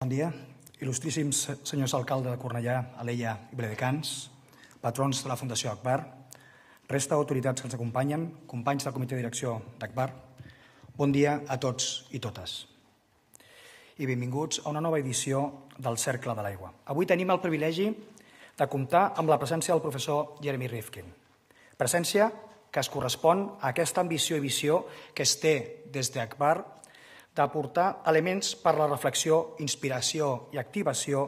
Bon dia, il·lustríssims senyors alcalde de Cornellà, Alella i Viladecans, patrons de la Fundació Akbar, resta d'autoritats que ens acompanyen, companys del comitè de direcció d'Akbar, bon dia a tots i totes. I benvinguts a una nova edició del Cercle de l'Aigua. Avui tenim el privilegi de comptar amb la presència del professor Jeremy Rifkin. Presència que es correspon a aquesta ambició i visió que es té des d'Akbar d'aportar elements per a la reflexió, inspiració i activació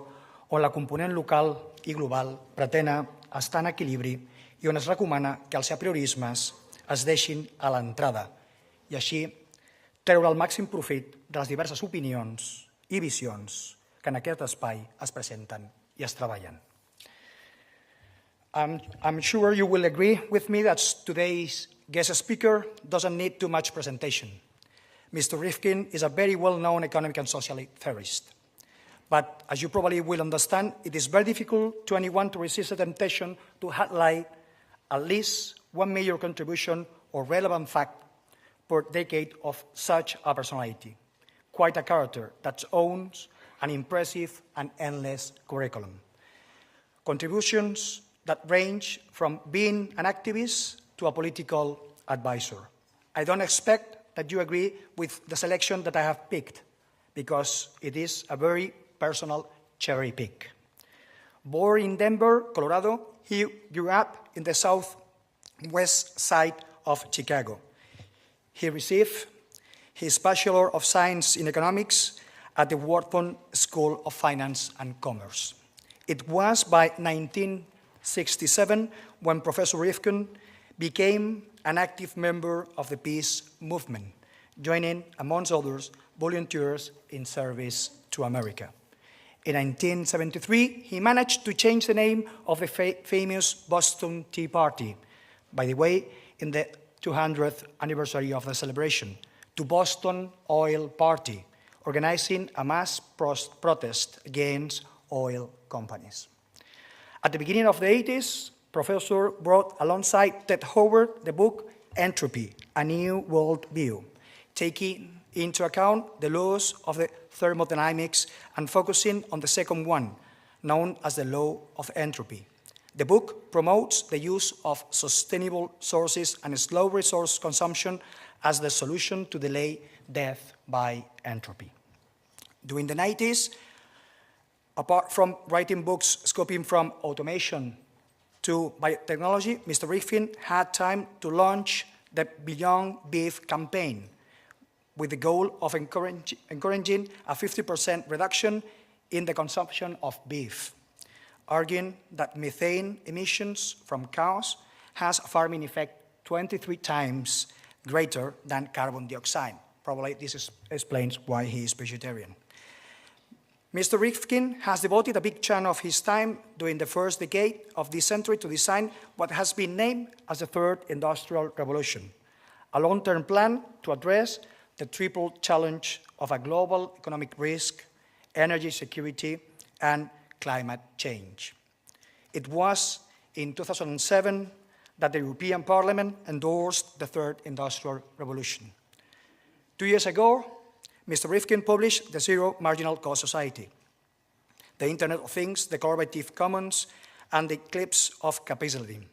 on la component local i global pretén estar en equilibri i on es recomana que els apriorismes es deixin a l'entrada i així treure el màxim profit de les diverses opinions i visions que en aquest espai es presenten i es treballen. I'm sure you will agree with me that today's guest speaker doesn't need too much presentation. Mr. Rifkin is a very well-known economic and social theorist. But as you probably will understand, it is very difficult to anyone to resist the temptation to highlight at least one major contribution or relevant fact per decade of such a personality, quite a character that owns an impressive and endless curriculum. Contributions that range from being an activist to a political advisor. I don't expect that you agree with the selection that I have picked, because it is a very personal cherry pick. Born in Denver, Colorado, he grew up in the southwest side of Chicago. He received his Bachelor of Science in Economics at the Wharton School of Finance and Commerce. It was by 1967 when Professor Rifkin became an active member of the peace movement, joining, amongst others, volunteers in service to America. In 1973, he managed to change the name of the famous Boston Tea Party, by the way, in the 200th anniversary of the celebration, to Boston Oil Party, organizing a mass protest against oil companies. At the beginning of the 80s, Professor brought alongside Ted Howard the book Entropy, A New World View, taking into account the laws of the thermodynamics and focusing on the second one, known as the law of entropy. The book promotes the use of sustainable sources and slow resource consumption as the solution to delay death by entropy. During the 90s, apart from writing books scoping from automation to biotechnology, Mr. Rifkin had time to launch the Beyond Beef campaign with the goal of encouraging a 50% reduction in the consumption of beef, arguing that methane emissions from cows has a farming effect 23 times greater than carbon dioxide. Probably this explains why he is vegetarian. Mr. Rifkin has devoted a big chunk of his time during the first decade of this century to design what has been named as the Third Industrial Revolution, a long-term plan to address the triple challenge of a global economic risk, energy security, and climate change. It was in 2007 that the European Parliament endorsed the Third Industrial Revolution. 2 years ago, Mr. Rifkin published the Zero Marginal Cost Society, the Internet of Things, the Collaborative Commons, and the Eclipse of Capitalism.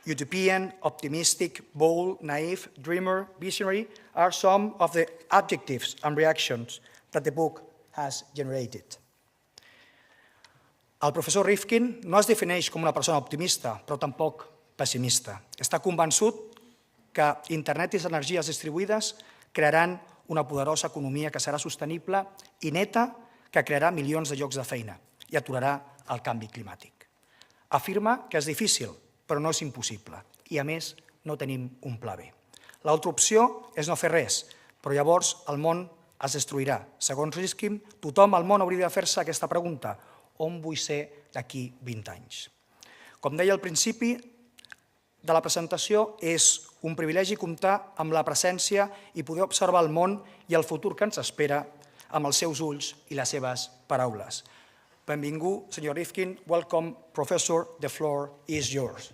Utopian, optimistic, bold, naive, dreamer, visionary are some of the adjectives and reactions that the book has generated. El professor Rifkin no es defineix com una persona optimista, però tampoc pessimista. Està convençut que Internet i les energies distribuïdes crearan una poderosa economia que serà sostenible i neta, que crearà milions de llocs de feina i aturarà el canvi climàtic. Afirma que és difícil, però no és impossible, i a més no tenim un pla B. L'altra opció és no fer res, però llavors el món es destruirà. Segons Rifkin, tothom al món hauria de fer-se aquesta pregunta: on vull ser d'aquí 20 anys? Com deia al principi de la presentació, és un privilegi comptar amb la presència i poder observar el món i el futur que ens espera amb els seus ulls i les seves paraules. Benvingut, senyor Rifkin. Welcome, Professor. The floor is yours.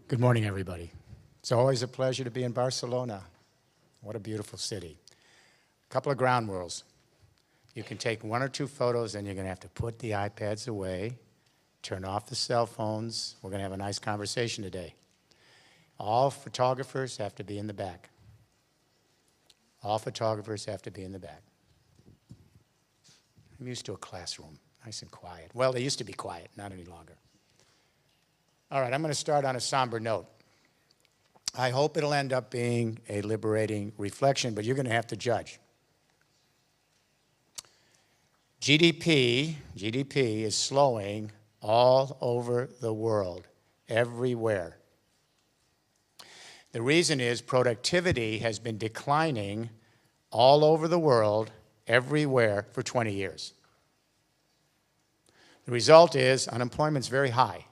Good morning, everybody. It's always a pleasure to be in Barcelona. What a beautiful city. A couple of ground rules. You can take one or two photos, and you're going to have to put the iPads away, turn off the cell phones. We're going to have a nice conversation today. All photographers have to be in the back. All photographers have to be in the back. I'm used to a classroom, nice and quiet. Well, they used to be quiet, not any longer. All right, I'm going to start on a somber note. I hope it'll end up being a liberating reflection, but you're going to have to judge. GDP is slowing all over the world, everywhere. The reason is productivity has been declining all over the world, everywhere, for 20 years. The result is unemployment's very high,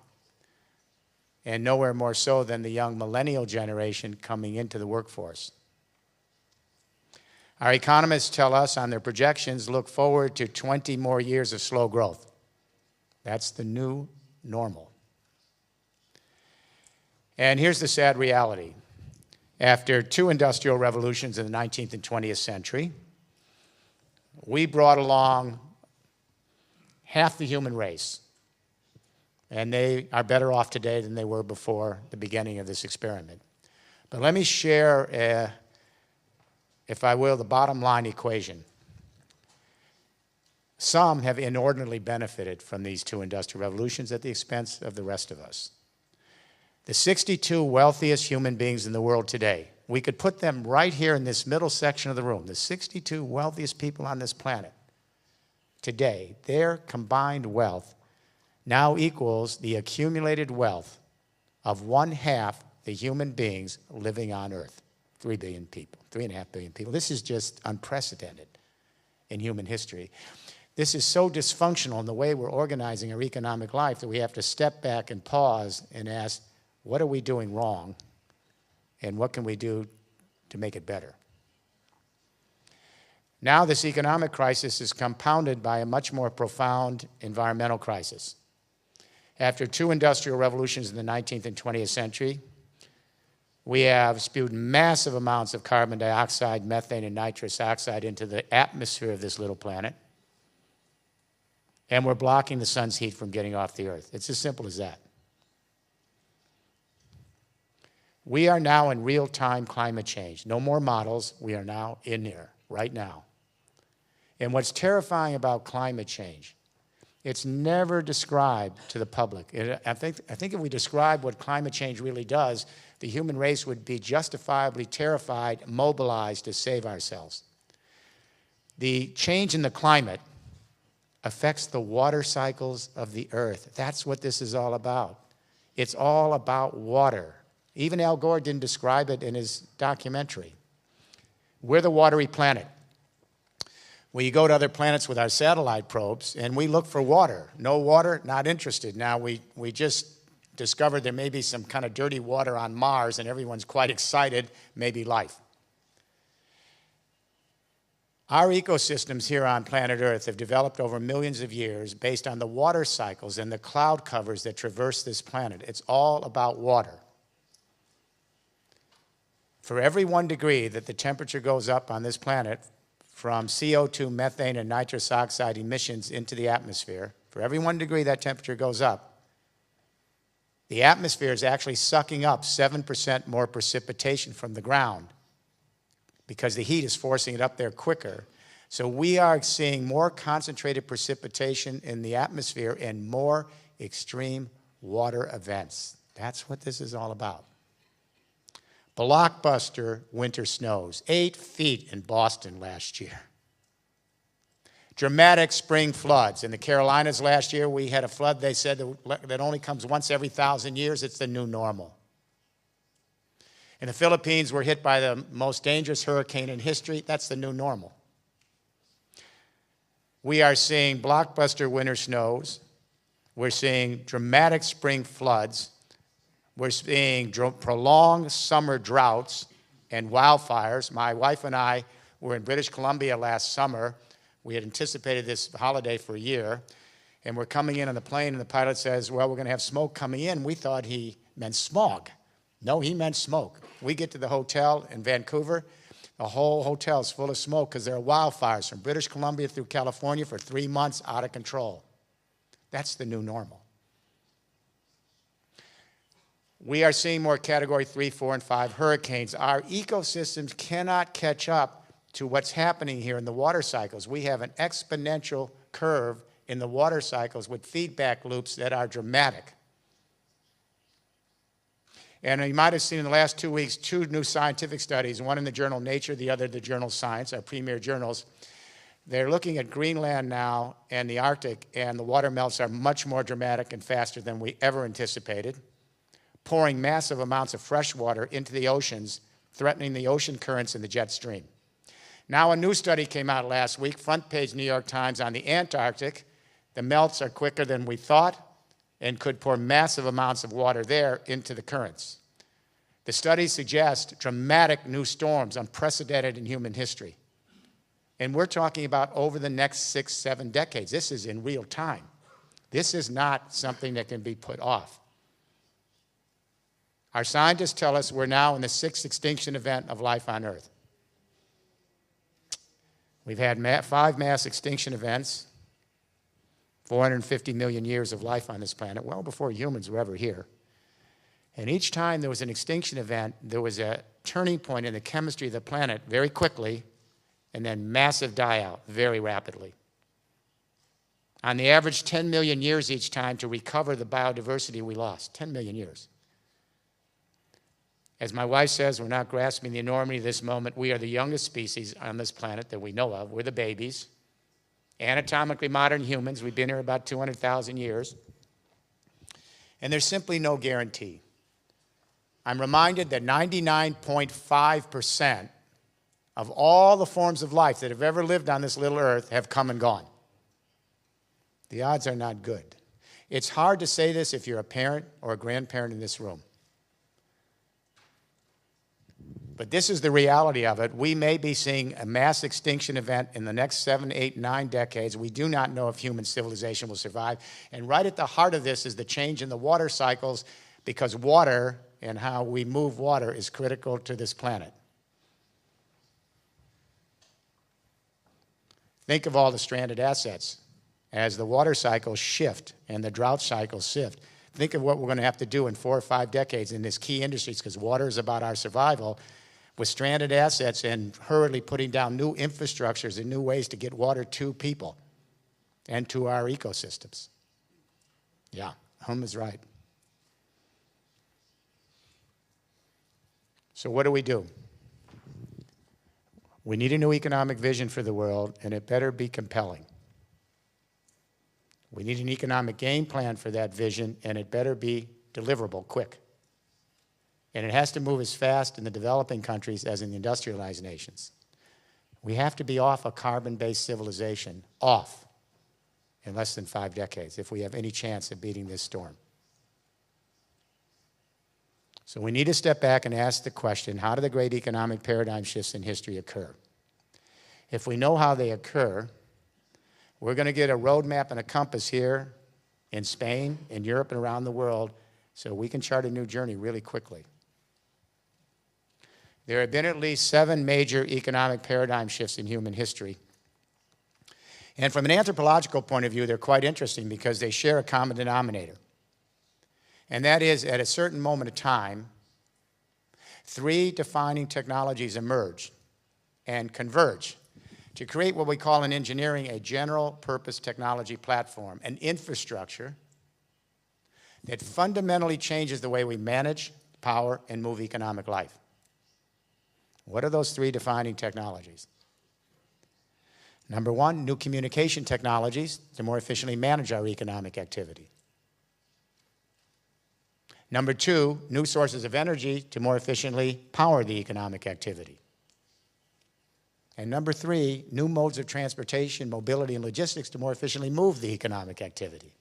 and nowhere more so than the young millennial generation coming into the workforce. Our economists tell us on their projections, look forward to 20 more years of slow growth. That's the new normal. And here's the sad reality. After two industrial revolutions in the 19th and 20th century, we brought along half the human race. And they are better off today than they were before the beginning of this experiment. But let me share, if I will, the bottom line equation. Some have inordinately benefited from these two industrial revolutions at the expense of the rest of us. The 62 wealthiest human beings in the world today, we could put them right here in this middle section of the room, the 62 wealthiest people on this planet today, their combined wealth now equals the accumulated wealth of 1/2 the human beings living on Earth. 3 billion people, 3.5 billion people. This is just unprecedented in human history. This is so dysfunctional in the way we're organizing our economic life that we have to step back and pause and ask, what are we doing wrong, and what can we do to make it better? Now this economic crisis is compounded by a much more profound environmental crisis. After two industrial revolutions in the 19th and 20th century, we have spewed massive amounts of carbon dioxide, methane, and nitrous oxide into the atmosphere of this little planet, and we're blocking the sun's heat from getting off the Earth. It's as simple as that. We are now in real-time climate change. No more models. We are now in there, right now. And what's terrifying about climate change, it's never described to the public. I think if we describe what climate change really does, the human race would be justifiably terrified, mobilized to save ourselves. The change in the climate affects the water cycles of the Earth. That's what this is all about. It's all about water. Even Al Gore didn't describe it in his documentary. We're the watery planet. We go to other planets with our satellite probes, and we look for water. No water, not interested. Now, we just discovered there may be some kind of dirty water on Mars, and everyone's quite excited, maybe life. Our ecosystems here on planet Earth have developed over millions of years based on the water cycles and the cloud covers that traverse this planet. It's all about water. For every 1 degree that the temperature goes up on this planet, from CO2, methane, and nitrous oxide emissions into the atmosphere, for every 1 degree that temperature goes up, the atmosphere is actually sucking up 7% more precipitation from the ground because the heat is forcing it up there quicker. So we are seeing more concentrated precipitation in the atmosphere and more extreme water events. That's what this is all about. Blockbuster winter snows, 8 feet in Boston last year. Dramatic spring floods. In the Carolinas last year, we had a flood, they said, that only comes once every 1,000 years. It's the new normal. In the Philippines, we're hit by the most dangerous hurricane in history. That's the new normal. We are seeing blockbuster winter snows. We're seeing dramatic spring floods. We're seeing prolonged summer droughts and wildfires. My wife and I were in British Columbia last summer. We had anticipated this holiday for a year, and we're coming in on the plane, and the pilot says, well, we're going to have smoke coming in. We thought he meant smog. No, he meant smoke. We get to the hotel in Vancouver, the whole hotel is full of smoke because there are wildfires from British Columbia through California for 3 months, out of control. That's the new normal. We are seeing more Category 3, 4, and 5 hurricanes. Our ecosystems cannot catch up to what's happening here in the water cycles. We have an exponential curve in the water cycles with feedback loops that are dramatic. And you might have seen in the last 2 weeks 2 new scientific studies, one in the journal Nature, the other the journal Science, our premier journals. They're looking at Greenland now and the Arctic, and the water melts are much more dramatic and faster than we ever anticipated, pouring massive amounts of fresh water into the oceans, threatening the ocean currents and the jet stream. Now a new study came out last week, front page New York Times, on the Antarctic. The melts are quicker than we thought and could pour massive amounts of water there into the currents. The studies suggest dramatic new storms, unprecedented in human history. And we're talking about over the next 6, 7 decades. This is in real time. This is not something that can be put off. Our scientists tell us we're now in the 6th extinction event of life on Earth. We've had 5 mass extinction events, 450 million years of life on this planet, well before humans were ever here. And each time there was an extinction event, there was a turning point in the chemistry of the planet very quickly, and then massive die-out very rapidly. On the average, 10 million years each time to recover the biodiversity we lost, 10 million years. As my wife says, we're not grasping the enormity of this moment. We are the youngest species on this planet that we know of. We're the babies. Anatomically modern humans. We've been here about 200,000 years. And there's simply no guarantee. I'm reminded that 99.5% of all the forms of life that have ever lived on this little earth have come and gone. The odds are not good. It's hard to say this if you're a parent or a grandparent in this room. But this is the reality of it. We may be seeing a mass extinction event in the next 7, 8, 9 decades. We do not know if human civilization will survive. And right at the heart of this is the change in the water cycles, because water and how we move water is critical to this planet. Think of all the stranded assets. As the water cycles shift and the drought cycles shift, think of what we're going to have to do in 4 or 5 decades in this key industries, because water is about our survival, with stranded assets and hurriedly putting down new infrastructures and new ways to get water to people and to our ecosystems. Yeah, Hum is right. So what do? We need a new economic vision for the world, and it better be compelling. We need an economic game plan for that vision, and it better be deliverable quick. And it has to move as fast in the developing countries as in the industrialized nations. We have to be off a carbon-based civilization, off, in less than 5 decades, if we have any chance of beating this storm. So we need to step back and ask the question, how do the great economic paradigm shifts in history occur? If we know how they occur, we're going to get a roadmap and a compass here in Spain, in Europe, and around the world, so we can chart a new journey really quickly. There have been at least 7 major economic paradigm shifts in human history. And from an anthropological point of view, they're quite interesting because they share a common denominator. And that is, at a certain moment of time, 3 defining technologies emerge and converge to create what we call in engineering a general purpose technology platform, an infrastructure that fundamentally changes the way we manage, power, and move economic life. What are those 3 defining technologies? Number 1, new communication technologies to more efficiently manage our economic activity. Number 2, new sources of energy to more efficiently power the economic activity. And number 3, new modes of transportation, mobility, and logistics to more efficiently move the economic activity.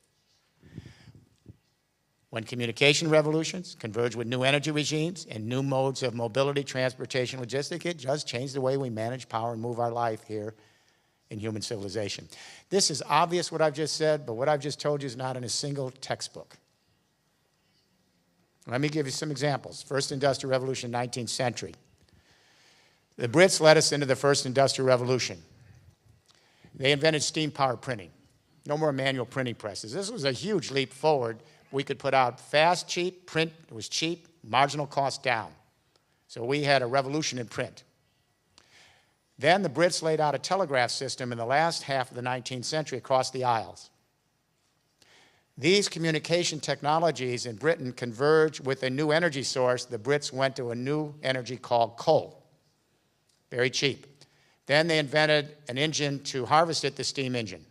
When communication revolutions converge with new energy regimes and new modes of mobility, transportation, logistics, it does change the way we manage, power, and move our life here in human civilization. This is obvious what I've just said, but what I've just told you is not in a single textbook. Let me give you some examples. First industrial revolution, 19th century. The Brits led us into the first industrial revolution. They invented steam power printing. No more manual printing presses. This was a huge leap forward. We could put out fast, cheap, print. It was cheap, marginal cost down. So we had a revolution in print. Then the Brits laid out a telegraph system in the last half of the 19th century across the Isles. These communication technologies in Britain converged with a new energy source. The Brits went to a new energy called coal. Very cheap. Then they invented an engine to harvest it, the steam engine.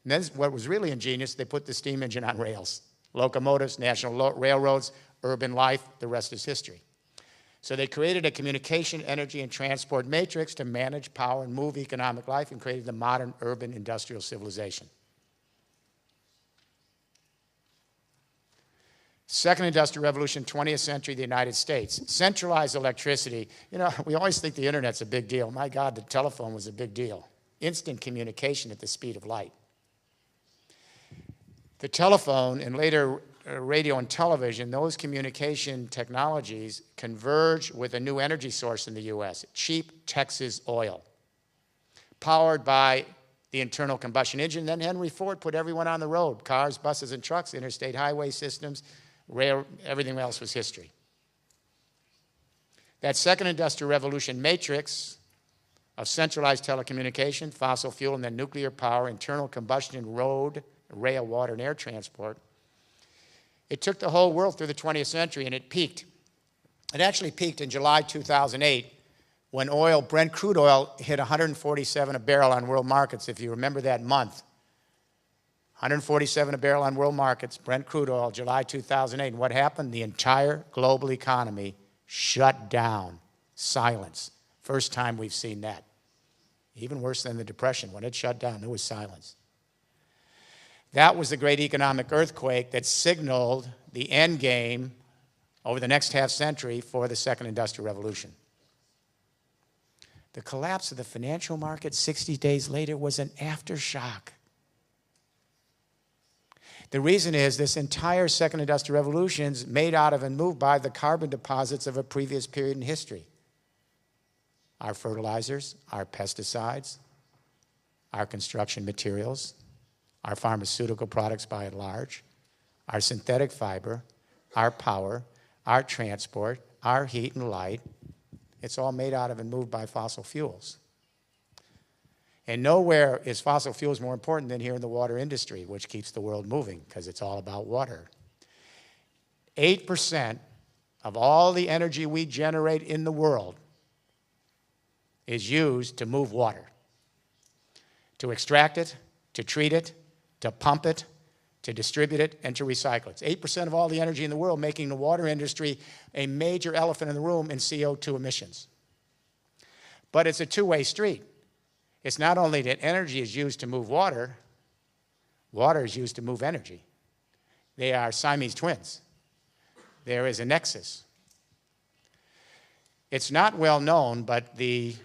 And then what was really ingenious, they put the steam engine on rails. Locomotives, national railroads, urban life, the rest is history. So they created a communication, energy, and transport matrix to manage power and move economic life and created the modern urban industrial civilization. Second industrial revolution, 20th century, the United States. Centralized electricity. You know, we always think the internet's a big deal. My God, the telephone was a big deal. Instant communication at the speed of light. The telephone and later radio and television, those communication technologies converge with a new energy source in the U.S., cheap Texas oil, powered by the internal combustion engine. Then Henry Ford put everyone on the road, cars, buses, and trucks, interstate highway systems, rail, everything else was history. That second industrial revolution matrix of centralized telecommunication, fossil fuel, and then nuclear power, internal combustion, road, rail, water, and air transport, it took the whole world through the 20th century, and it peaked. It actually peaked in July 2008 when oil, Brent crude oil, hit 147 a barrel on world markets, if you remember that month. 147 a barrel on world markets, Brent crude oil, July 2008. And what happened? The entire global economy shut down. Silence. First time we've seen that. Even worse than the Depression. When it shut down, there was silence. That was the great economic earthquake that signaled the end game over the next half century for the second industrial revolution. The collapse of the financial market 60 days later was an aftershock. The reason is this entire second industrial revolution is made out of and moved by the carbon deposits of a previous period in history. Our fertilizers, our pesticides, our construction materials, our pharmaceutical products by and large, our synthetic fiber, our power, our transport, our heat and light. It's all made out of and moved by fossil fuels. And nowhere is fossil fuels more important than here in the water industry, which keeps the world moving because it's all about water. 8% of all the energy we generate in the world is used to move water, to extract it, to treat it, to pump it, to distribute it, and to recycle it. It's 8% of all the energy in the world, making the water industry a major elephant in the room in CO2 emissions. But it's a two-way street. It's not only that energy is used to move water, water is used to move energy. They are Siamese twins. There is a nexus. It's not well known, but the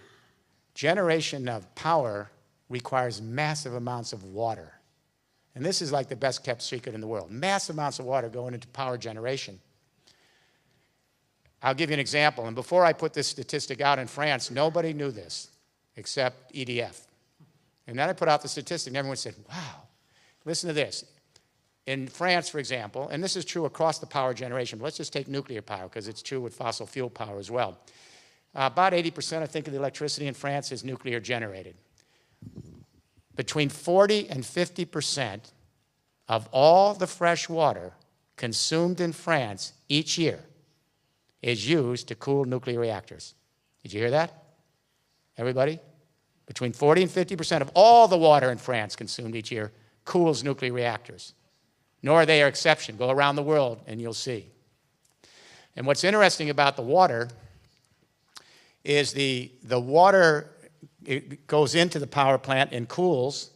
generation of power requires massive amounts of water. And this is like the best kept secret in the world. Massive amounts of water going into power generation. I'll give you an example. And before I put this statistic out in France, nobody knew this except EDF. And then I put out the statistic and everyone said, wow, listen to this. In France, for example, and this is true across the power generation, but let's just take nuclear power because it's true with fossil fuel power as well. About 80%, I think, of the electricity in France is nuclear generated. Between 40 and 50% of all the fresh water consumed in France each year is used to cool nuclear reactors. Did you hear that? Everybody? Between 40 and 50% of all the water in France consumed each year cools nuclear reactors. Nor are they an exception. Go around the world and you'll see. And what's interesting about the water is the water, it goes into the power plant and cools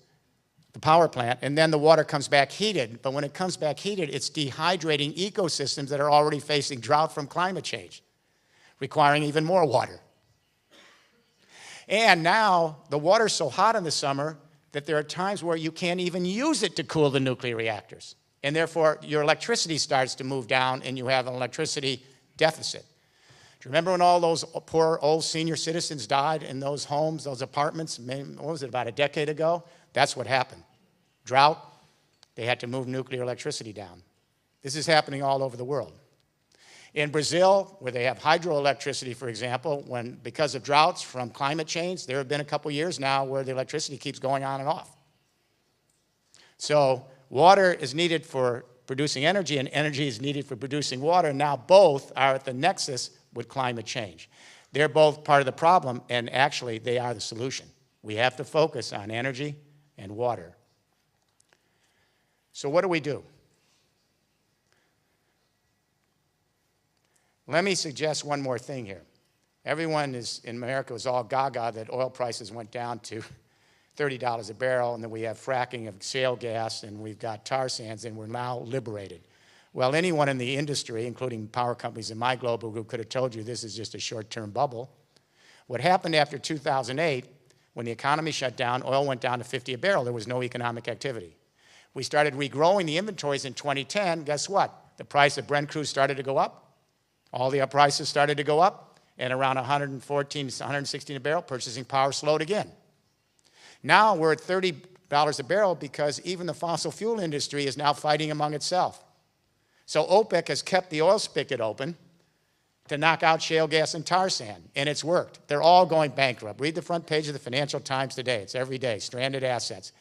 the power plant, and then the water comes back heated. But when it comes back heated, it's dehydrating ecosystems that are already facing drought from climate change, requiring even more water. And now the water's so hot in the summer that there are times where you can't even use it to cool the nuclear reactors. And therefore, your electricity starts to move down and you have an electricity deficit. Do you remember when all those poor old senior citizens died in those homes, those apartments? What was it, about a decade ago? That's what happened. Drought, they had to move nuclear electricity down. This is happening all over the world. In Brazil, where they have hydroelectricity, for example, because of droughts from climate change, there have been a couple years now where the electricity keeps going on and off. So water is needed for producing energy, and energy is needed for producing water. And now both are at the nexus with climate change. They're both part of the problem, and actually they are the solution. We have to focus on energy and water. So what do we do? Let me suggest one more thing here. Everyone in America was all gaga that oil prices went down to $30 a barrel, and then we have fracking of shale gas, and we've got tar sands, and we're now liberated. Well, anyone in the industry, including power companies in my global group, could have told you this is just a short-term bubble. What happened after 2008, when the economy shut down, oil went down to 50 a barrel. There was no economic activity. We started regrowing the inventories in 2010. Guess what? The price of Brent crude started to go up. All the prices started to go up. And around 114, 116 a barrel, purchasing power slowed again. Now we're at $30 a barrel because even the fossil fuel industry is now fighting among itself. So OPEC has kept the oil spigot open to knock out shale gas and tar sand, and it's worked. They're all going bankrupt. Read the front page of the Financial Times today. It's every day, stranded assets.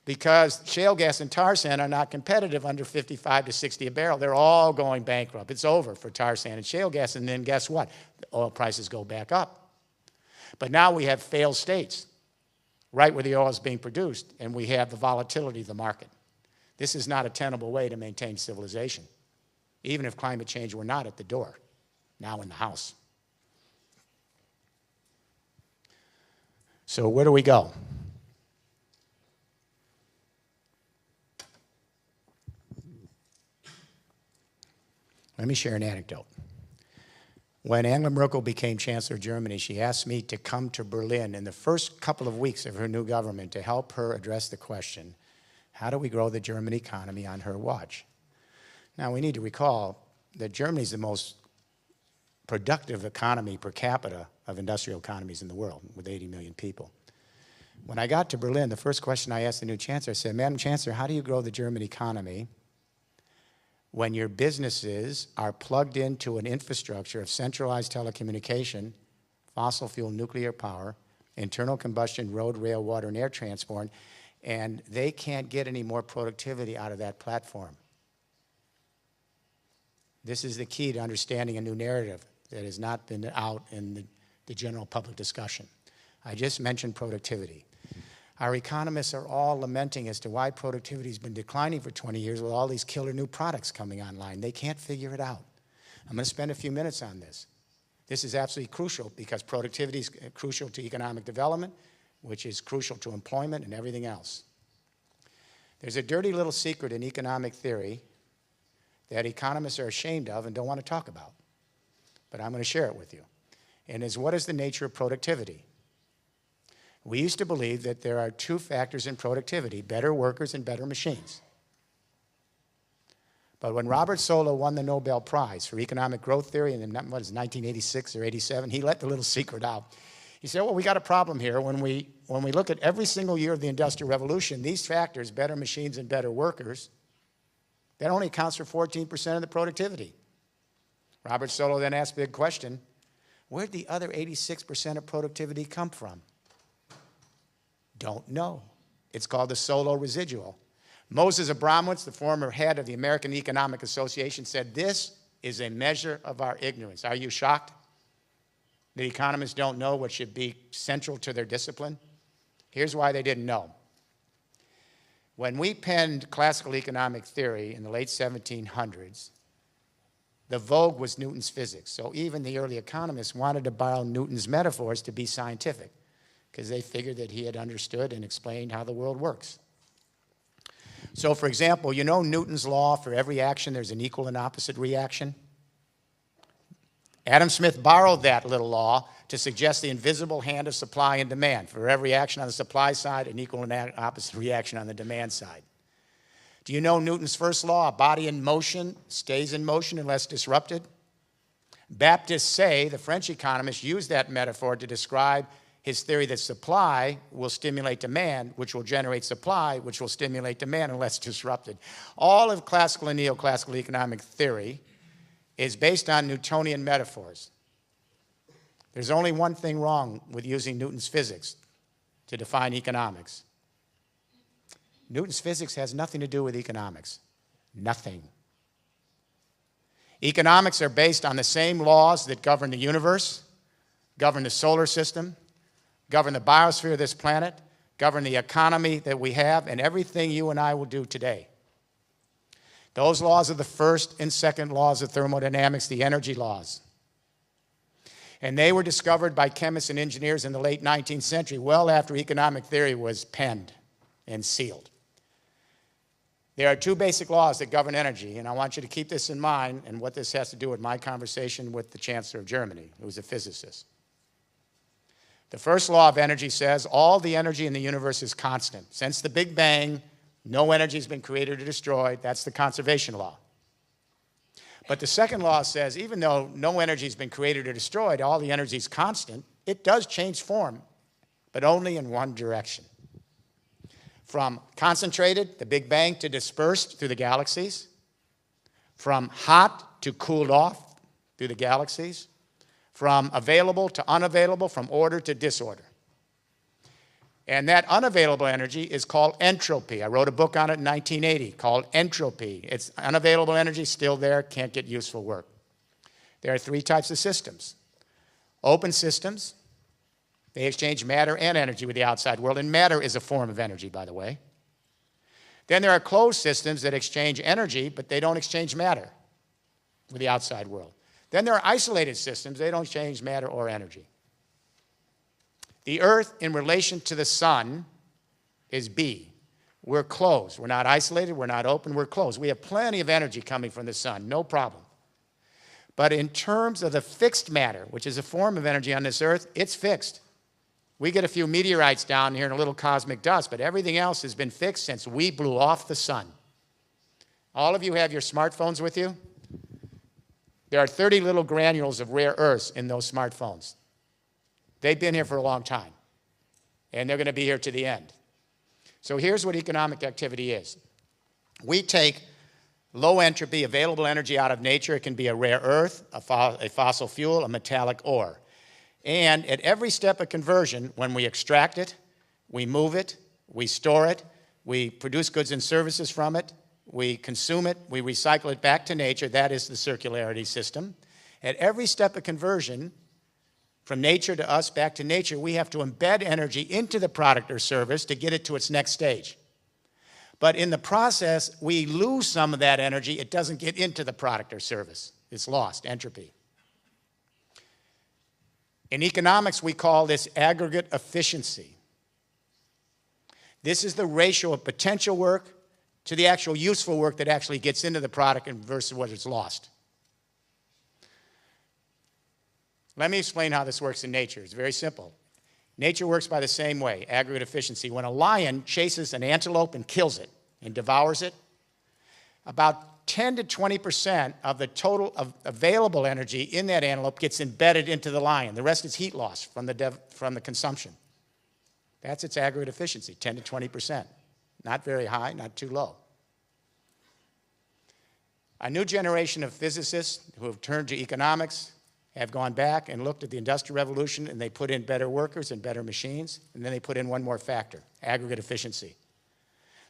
Because shale gas and tar sand are not competitive under 55 to 60 a barrel. They're all going bankrupt. It's over for tar sand and shale gas, and then guess what? The oil prices go back up. But now we have failed states, right where the oil is being produced, and we have the volatility of the market. This is not a tenable way to maintain civilization, even if climate change were not at the door, now in the house. So where do we go? Let me share an anecdote. When Angela Merkel became Chancellor of Germany, she asked me to come to Berlin in the first couple of weeks of her new government to help her address the question, how do we grow the German economy on her watch? Now, we need to recall that Germany is the most productive economy per capita of industrial economies in the world, with 80 million people. When I got to Berlin, the first question I asked the new Chancellor, I said, Madam Chancellor, how do you grow the German economy when your businesses are plugged into an infrastructure of centralized telecommunication, fossil fuel nuclear power, internal combustion, road, rail, water, and air transport, and they can't get any more productivity out of that platform? This is the key to understanding a new narrative that has not been out in the general public discussion. I just mentioned productivity. Our economists are all lamenting as to why productivity has been declining for 20 years with all these killer new products coming online. They can't figure it out. I'm going to spend a few minutes on this. This is absolutely crucial because productivity is crucial to economic development, which is crucial to employment and everything else. There's a dirty little secret in economic theory that economists are ashamed of and don't want to talk about. But I'm going to share it with you. And is what is the nature of productivity? We used to believe that there are two factors in productivity, better workers and better machines. But when Robert Solow won the Nobel Prize for economic growth theory in 1986 or 87, he let the little secret out. He said, well, we got a problem here. When we look at every single year of the Industrial Revolution, these factors, better machines and better workers, that only accounts for 14% of the productivity. Robert Solow then asked the big question, where'd the other 86% of productivity come from? Don't know. It's called the Solow residual. Moses Abramowitz, the former head of the American Economic Association, said this is a measure of our ignorance. Are you shocked that economists don't know what should be central to their discipline? Here's why they didn't know. When we penned classical economic theory in the late 1700s, the vogue was Newton's physics. So even the early economists wanted to borrow Newton's metaphors to be scientific, because they figured that he had understood and explained how the world works. So, for example, you know Newton's law, for every action there's an equal and opposite reaction? Adam Smith borrowed that little law to suggest the invisible hand of supply and demand. For every action on the supply side, an equal and opposite reaction on the demand side. Do you know Newton's first law? A body in motion stays in motion unless disrupted. Baptists say, the French economist used that metaphor to describe his theory that supply will stimulate demand, which will generate supply, which will stimulate demand unless disrupted. All of classical and neoclassical economic theory is based on Newtonian metaphors. There's only one thing wrong with using Newton's physics to define economics. Newton's physics has nothing to do with economics. Nothing. Economics are based on the same laws that govern the universe, govern the solar system, govern the biosphere of this planet, govern the economy that we have, and everything you and I will do today. Those laws are the first and second laws of thermodynamics, the energy laws. And they were discovered by chemists and engineers in the late 19th century, well after economic theory was penned and sealed. There are two basic laws that govern energy, and I want you to keep this in mind and what this has to do with my conversation with the Chancellor of Germany, who was a physicist. The first law of energy says all the energy in the universe is constant. Since the Big Bang, no energy has been created or destroyed. That's the conservation law. But the second law says even though no energy has been created or destroyed, all the energy is constant, it does change form, but only in one direction. From concentrated, the Big Bang, to dispersed through the galaxies, from hot to cooled off through the galaxies, from available to unavailable, from order to disorder. And that unavailable energy is called entropy. I wrote a book on it in 1980 called Entropy. It's unavailable energy, still there, can't get useful work. There are three types of systems. Open systems, they exchange matter and energy with the outside world, and matter is a form of energy, by the way. Then there are closed systems that exchange energy, but they don't exchange matter with the outside world. Then there are isolated systems, they don't exchange matter or energy. The Earth in relation to the sun is B. We're closed. We're not isolated, we're not open, we're closed. We have plenty of energy coming from the sun, no problem. But in terms of the fixed matter, which is a form of energy on this Earth, it's fixed. We get a few meteorites down here and a little cosmic dust, but everything else has been fixed since we blew off the sun. All of you have your smartphones with you? There are 30 little granules of rare earths in those smartphones. They've been here for a long time, and they're going to be here to the end. So here's what economic activity is. We take low entropy, available energy out of nature. It can be a rare earth, a fossil fuel, a metallic ore. And at every step of conversion, when we extract it, we move it, we store it, we produce goods and services from it, we consume it, we recycle it back to nature. That is the circularity system. At every step of conversion, from nature to us, back to nature, we have to embed energy into the product or service to get it to its next stage. But in the process, we lose some of that energy. It doesn't get into the product or service. It's lost, entropy. In economics, we call this aggregate efficiency. This is the ratio of potential work to the actual useful work that actually gets into the product versus what is lost. Let me explain how this works in nature. It's very simple. Nature works by the same way, aggregate efficiency. When a lion chases an antelope and kills it and devours it, about 10 to 20% of the total of available energy in that antelope gets embedded into the lion. The rest is heat loss from the consumption. That's its aggregate efficiency, 10 to 20%. Not very high, not too low. A new generation of physicists who have turned to economics have gone back and looked at the Industrial Revolution, and they put in better workers and better machines, and then they put in one more factor, aggregate efficiency.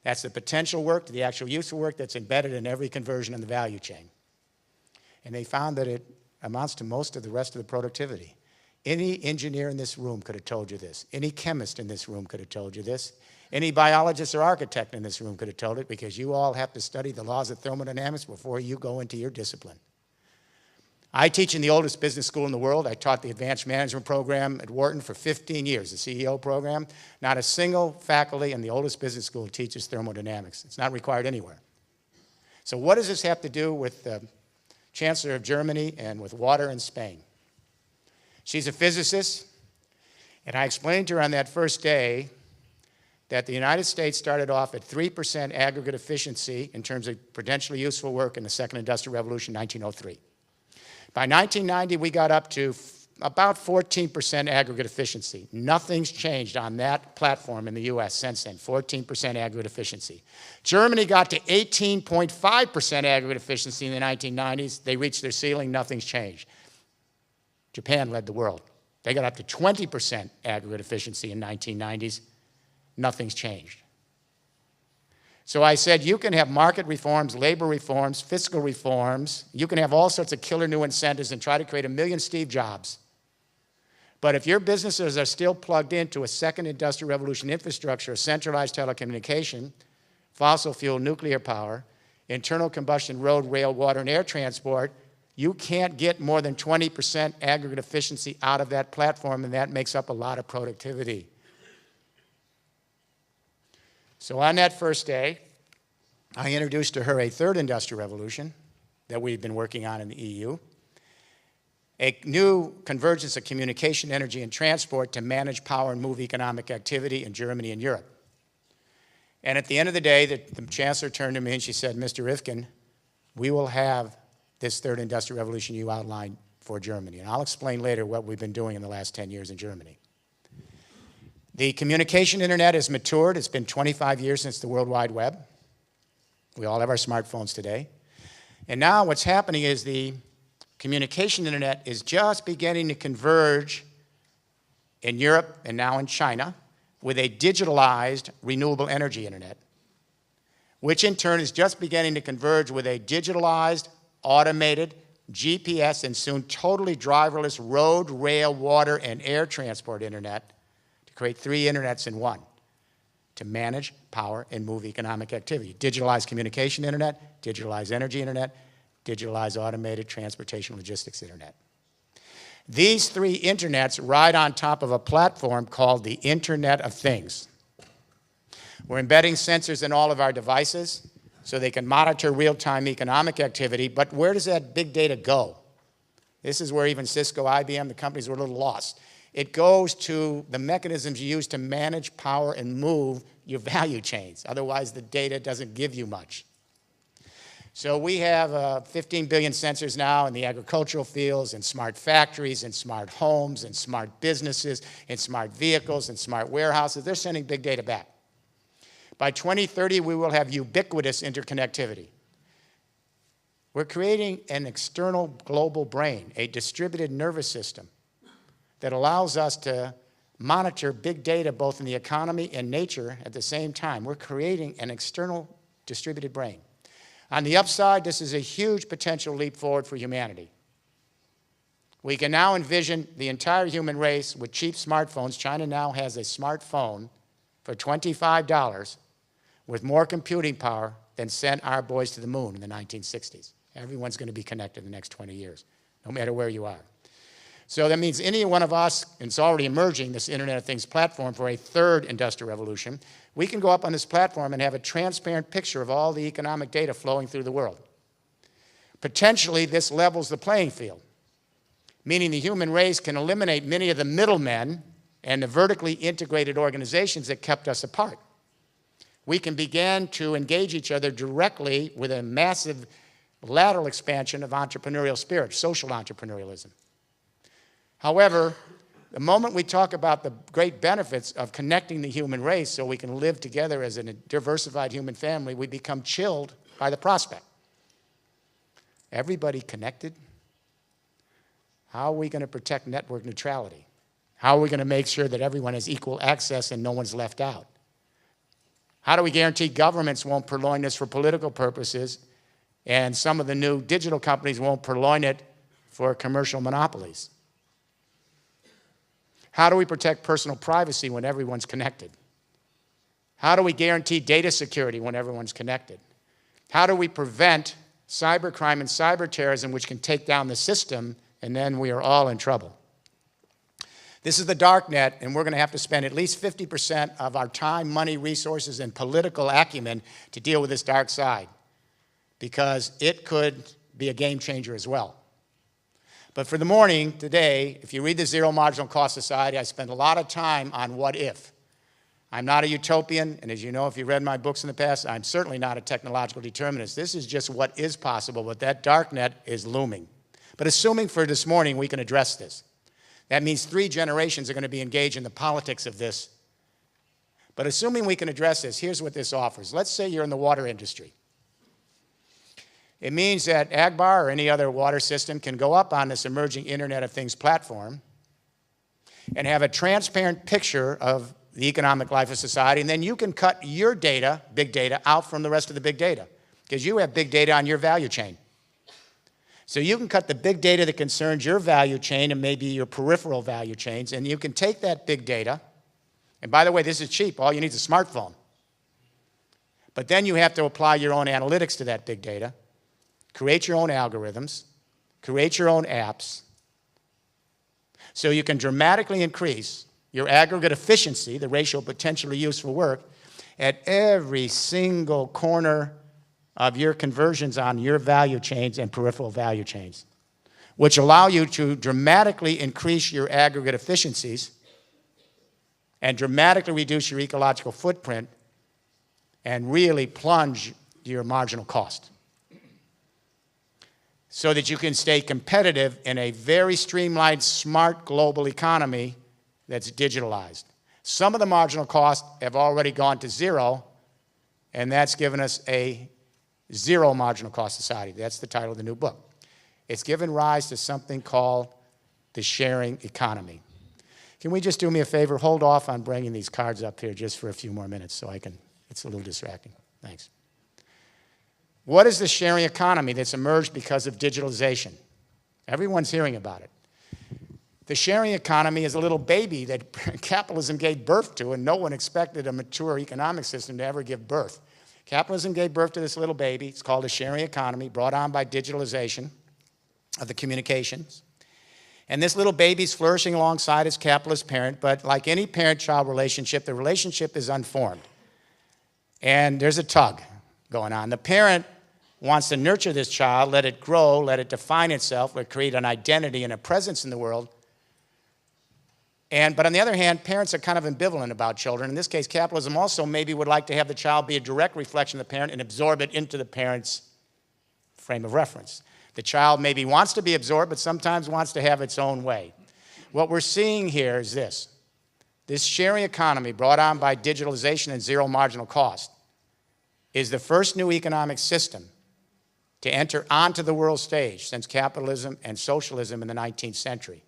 That's the potential work to the actual useful work that's embedded in every conversion in the value chain. And they found that it amounts to most of the rest of the productivity. Any engineer in this room could have told you this. Any chemist in this room could have told you this. Any biologist or architect in this room could have told it, because you all have to study the laws of thermodynamics before you go into your discipline. I teach in the oldest business school in the world. I taught the advanced management program at Wharton for 15 years, the CEO program. Not a single faculty in the oldest business school teaches thermodynamics. It's not required anywhere. So what does this have to do with the Chancellor of Germany and with water in Spain? She's a physicist, and I explained to her on that first day that the United States started off at 3% aggregate efficiency in terms of potentially useful work in the second industrial revolution, 1903. By 1990, we got up to about 14% aggregate efficiency. Nothing's changed on that platform in the US since then, 14% aggregate efficiency. Germany got to 18.5% aggregate efficiency in the 1990s. They reached their ceiling, nothing's changed. Japan led the world. They got up to 20% aggregate efficiency in 1990s. Nothing's changed. So I said, you can have market reforms, labor reforms, fiscal reforms. You can have all sorts of killer new incentives and try to create 1 million Steve Jobs. But if your businesses are still plugged into a second industrial revolution infrastructure of centralized telecommunication, fossil fuel, nuclear power, internal combustion, road, rail, water, and air transport, you can't get more than 20% aggregate efficiency out of that platform, and that makes up a lot of productivity. So on that first day, I introduced to her a third industrial revolution that we've been working on in the EU, a new convergence of communication, energy, and transport to manage, power, and move economic activity in Germany and Europe. And at the end of the day, the Chancellor turned to me and she said, Mr. Rifkin, we will have this third industrial revolution you outlined for Germany. And I'll explain later what we've been doing in the last 10 years in Germany. The communication internet has matured. It's been 25 years since the World Wide Web. We all have our smartphones today. And now what's happening is the communication internet is just beginning to converge in Europe and now in China with a digitalized renewable energy internet, which in turn is just beginning to converge with a digitalized, automated, GPS, and soon totally driverless road, rail, water, and air transport internet to create 3 internets in one to manage, power, and move economic activity. Digitalized communication internet, digitalized energy internet, digitalized automated transportation logistics internet. These 3 internets ride on top of a platform called the Internet of Things. We're embedding sensors in all of our devices so they can monitor real-time economic activity, but where does that big data go? This is where even Cisco, IBM, the companies were a little lost. It goes to the mechanisms you use to manage, power, and move your value chains. Otherwise, the data doesn't give you much. So we have 15 billion sensors now in the agricultural fields, in smart factories, in smart homes, in smart businesses, in smart vehicles, in smart warehouses. They're sending big data back. By 2030, we will have ubiquitous interconnectivity. We're creating an external global brain, a distributed nervous system that allows us to monitor big data both in the economy and nature at the same time. We're creating an external distributed brain. On the upside, this is a huge potential leap forward for humanity. We can now envision the entire human race with cheap smartphones. China now has a smartphone for $25 with more computing power than sent our boys to the moon in the 1960s. Everyone's going to be connected in the next 20 years, no matter where you are. So that means any one of us, and it's already emerging, this Internet of Things platform for a third industrial revolution, we can go up on this platform and have a transparent picture of all the economic data flowing through the world. Potentially, this levels the playing field, meaning the human race can eliminate many of the middlemen and the vertically integrated organizations that kept us apart. We can begin to engage each other directly with a massive lateral expansion of entrepreneurial spirit, social entrepreneurialism. However, the moment we talk about the great benefits of connecting the human race so we can live together as a diversified human family, we become chilled by the prospect. Everybody connected? How are we going to protect network neutrality? How are we going to make sure that everyone has equal access and no one's left out? How do we guarantee governments won't purloin this for political purposes and some of the new digital companies won't purloin it for commercial monopolies? How do we protect personal privacy when everyone's connected? How do we guarantee data security when everyone's connected? How do we prevent cybercrime and cyber terrorism, which can take down the system, and then we are all in trouble? This is the dark net, and we're going to have to spend at least 50% of our time, money, resources, and political acumen to deal with this dark side, because it could be a game changer as well. But for the morning today, if you read the Zero Marginal Cost Society, I spend a lot of time on what if. I'm not a utopian, and as you know, if you've read my books in the past, I'm certainly not a technological determinist. This is just what is possible, but that dark net is looming. But assuming for this morning we can address this, that means 3 generations are going to be engaged in the politics of this. But assuming we can address this, here's what this offers. Let's say you're in the water industry. It means that Agbar or any other water system can go up on this emerging Internet of Things platform and have a transparent picture of the economic life of society, and then you can cut your data, big data, out from the rest of the big data, because you have big data on your value chain. So you can cut the big data that concerns your value chain and maybe your peripheral value chains, and you can take that big data, and by the way, this is cheap. All you need is a smartphone. But then you have to apply your own analytics to that big data, create your own algorithms, create your own apps, so you can dramatically increase your aggregate efficiency, the ratio of potentially useful work, at every single corner of your conversions on your value chains and peripheral value chains, which allow you to dramatically increase your aggregate efficiencies and dramatically reduce your ecological footprint and really plunge your marginal cost so that you can stay competitive in a very streamlined, smart global economy that's digitalized. Some of the marginal costs have already gone to zero, and that's given us a zero marginal cost society. That's the title of the new book. It's given rise to something called the sharing economy. Can we just do me a favor? Hold off on bringing these cards up here just for a few more minutes so I can, it's a little distracting. Thanks. What is the sharing economy that's emerged because of digitalization? Everyone's hearing about it. The sharing economy is a little baby that capitalism gave birth to, and no one expected a mature economic system to ever give birth. Capitalism gave birth to this little baby. It's called a sharing economy, brought on by digitalization of the communications. And this little baby's flourishing alongside its capitalist parent, but like any parent-child relationship, the relationship is unformed. And there's a tug going on. The parent wants to nurture this child, let it grow, let it define itself, let it create an identity and a presence in the world. But on the other hand, parents are kind of ambivalent about children. In this case, capitalism also maybe would like to have the child be a direct reflection of the parent and absorb it into the parent's frame of reference. The child maybe wants to be absorbed, but sometimes wants to have its own way. What we're seeing here is this. This sharing economy brought on by digitalization and zero marginal cost is the first new economic system to enter onto the world stage since capitalism and socialism in the 19th century.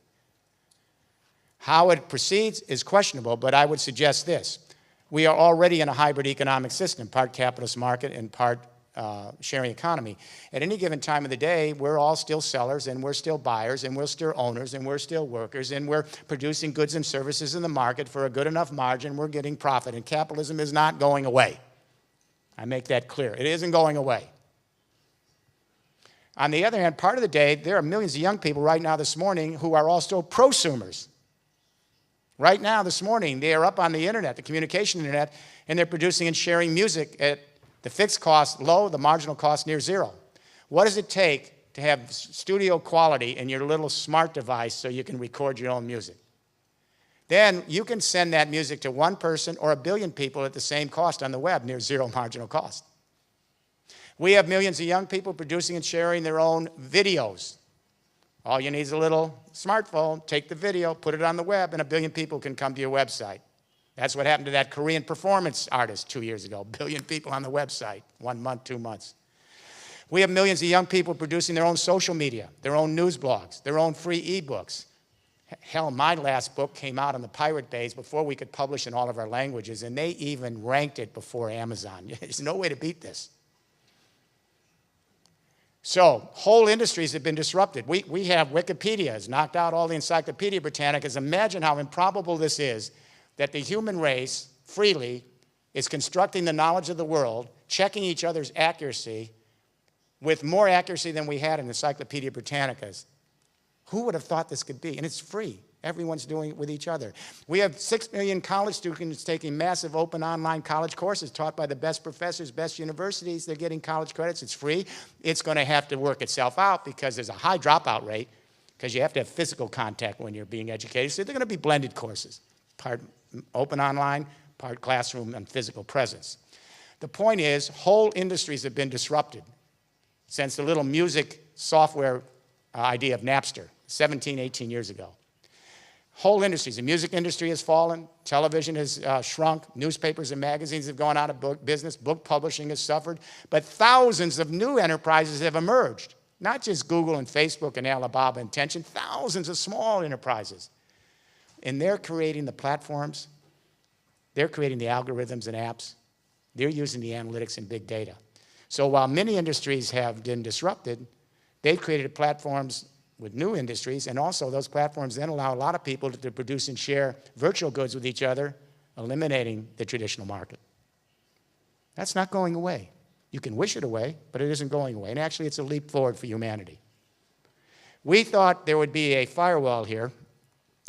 How it proceeds is questionable, but I would suggest this. We are already in a hybrid economic system, part capitalist market and part sharing economy. At any given time of the day, we're all still sellers, and we're still buyers, and we're still owners, and we're still workers, and we're producing goods and services in the market for a good enough margin. We're getting profit, and capitalism is not going away. I make that clear. It isn't going away. On the other hand, part of the day, there are millions of young people right now this morning who are also prosumers. Right now, this morning, they are up on the internet, the communication internet, and they're producing and sharing music at the fixed cost low, the marginal cost near zero. What does it take to have studio quality in your little smart device so you can record your own music? Then you can send that music to one person or 1 billion people at the same cost on the web, near zero marginal cost. We have millions of young people producing and sharing their own videos. All you need is a little smartphone, take the video, put it on the web, and 1 billion people can come to your website. That's what happened to that Korean performance artist 2 years ago. 1 billion people on the website, 1 month, 2 months. We have millions of young people producing their own social media, their own news blogs, their own free e-books. Hell, my last book came out on the Pirate Bays before we could publish in all of our languages, and they even ranked it before Amazon. There's no way to beat this. So whole industries have been disrupted. We have Wikipedia has knocked out all the Encyclopedia Britannicas. Imagine how improbable this is that the human race freely is constructing the knowledge of the world, checking each other's accuracy with more accuracy than we had in Encyclopedia Britannicas. Who would have thought this could be? And it's free. Everyone's doing it with each other. We have 6 million college students taking massive open online college courses taught by the best professors, best universities. They're getting college credits. It's free. It's going to have to work itself out because there's a high dropout rate because you have to have physical contact when you're being educated. So they're going to be blended courses, part open online, part classroom and physical presence. The point is, whole industries have been disrupted since the little music software idea of Napster, 17, 18 years ago. Whole industries, the music industry has fallen, television has shrunk, newspapers and magazines have gone out of business, book publishing has suffered, but thousands of new enterprises have emerged. Not just Google and Facebook and Alibaba and Tencent, thousands of small enterprises. And they're creating the platforms, they're creating the algorithms and apps, they're using the analytics and big data. So while many industries have been disrupted, they've created platforms with new industries, and also those platforms then allow a lot of people to produce and share virtual goods with each other, eliminating the traditional market. That's not going away. You can wish it away, but it isn't going away, and actually it's a leap forward for humanity. We thought there would be a firewall here,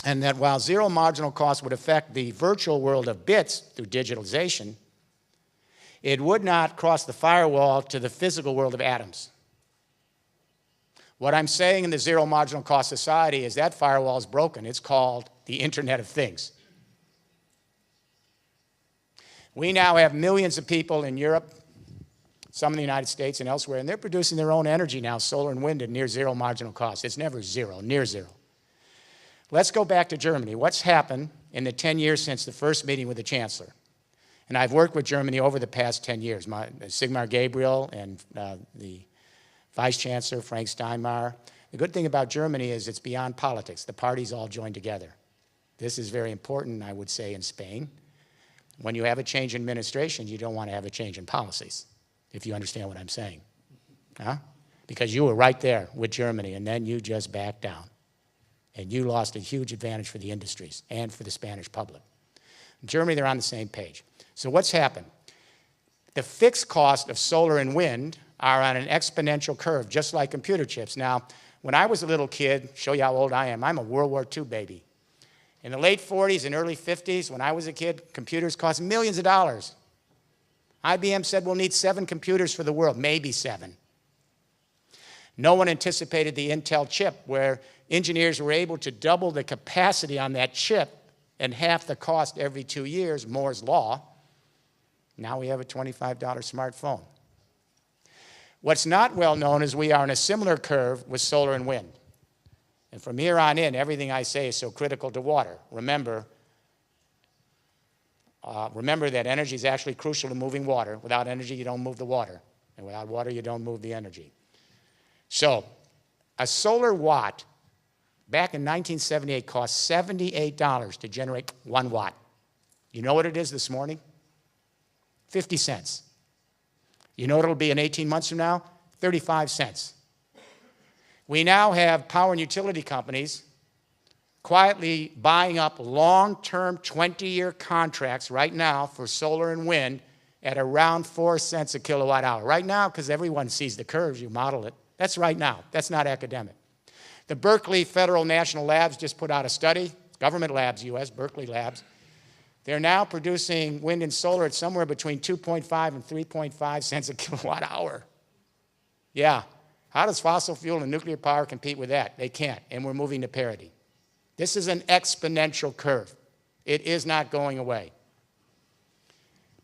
and that while zero marginal cost would affect the virtual world of bits through digitalization, it would not cross the firewall to the physical world of atoms. What I'm saying in the zero marginal cost society is that firewall is broken. It's called the Internet of Things. We now have millions of people in Europe, some in the United States and elsewhere, and they're producing their own energy now, solar and wind, at near zero marginal cost. It's never zero, near zero. Let's go back to Germany. What's happened in the 10 years since the first meeting with the Chancellor? And I've worked with Germany over the past 10 years. Sigmar Gabriel and the Vice Chancellor, Frank Steinmeier. The good thing about Germany is it's beyond politics. The parties all join together. This is very important, I would say, in Spain. When you have a change in administration, you don't want to have a change in policies, if you understand what I'm saying. Huh? Because you were right there with Germany, and then you just backed down. And you lost a huge advantage for the industries and for the Spanish public. In Germany, they're on the same page. So what's happened? The fixed cost of solar and wind are on an exponential curve, just like computer chips. Now, when I was a little kid, show you how old I am, I'm a World War II baby. In the late 40s and early 50s, when I was a kid, computers cost millions of dollars. IBM said we'll need 7 computers for the world, maybe 7. No one anticipated the Intel chip, where engineers were able to double the capacity on that chip and half the cost every 2 years, Moore's Law. Now we have a $25 smartphone. What's not well known is we are on a similar curve with solar and wind. And from here on in, everything I say is so critical to water. Remember that energy is actually crucial to moving water. Without energy, you don't move the water. And without water, you don't move the energy. So a solar watt back in 1978 cost $78 to generate 1 watt. You know what it is this morning? 50 cents. You know what it'll be in 18 months from now? 35 cents. We now have power and utility companies quietly buying up long-term 20-year contracts right now for solar and wind at around 4 cents a kilowatt hour. Right now, because everyone sees the curves, you model it. That's right now. That's not academic. The Berkeley Federal National Labs just put out a study, government labs, US, Berkeley labs. They're now producing wind and solar at somewhere between 2.5 and 3.5 cents a kilowatt hour. Yeah. How does fossil fuel and nuclear power compete with that? They can't, and we're moving to parity. This is an exponential curve. It is not going away.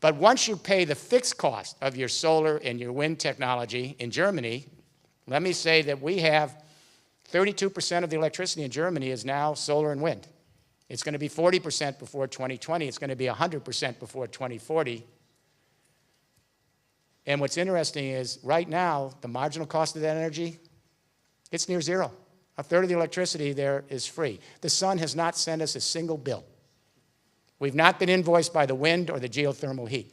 But once you pay the fixed cost of your solar and your wind technology in Germany, let me say that we have 32% of the electricity in Germany is now solar and wind. It's going to be 40% before 2020. It's going to be 100% before 2040. And what's interesting is right now, the marginal cost of that energy, it's near zero. A third of the electricity there is free. The sun has not sent us a single bill. We've not been invoiced by the wind or the geothermal heat.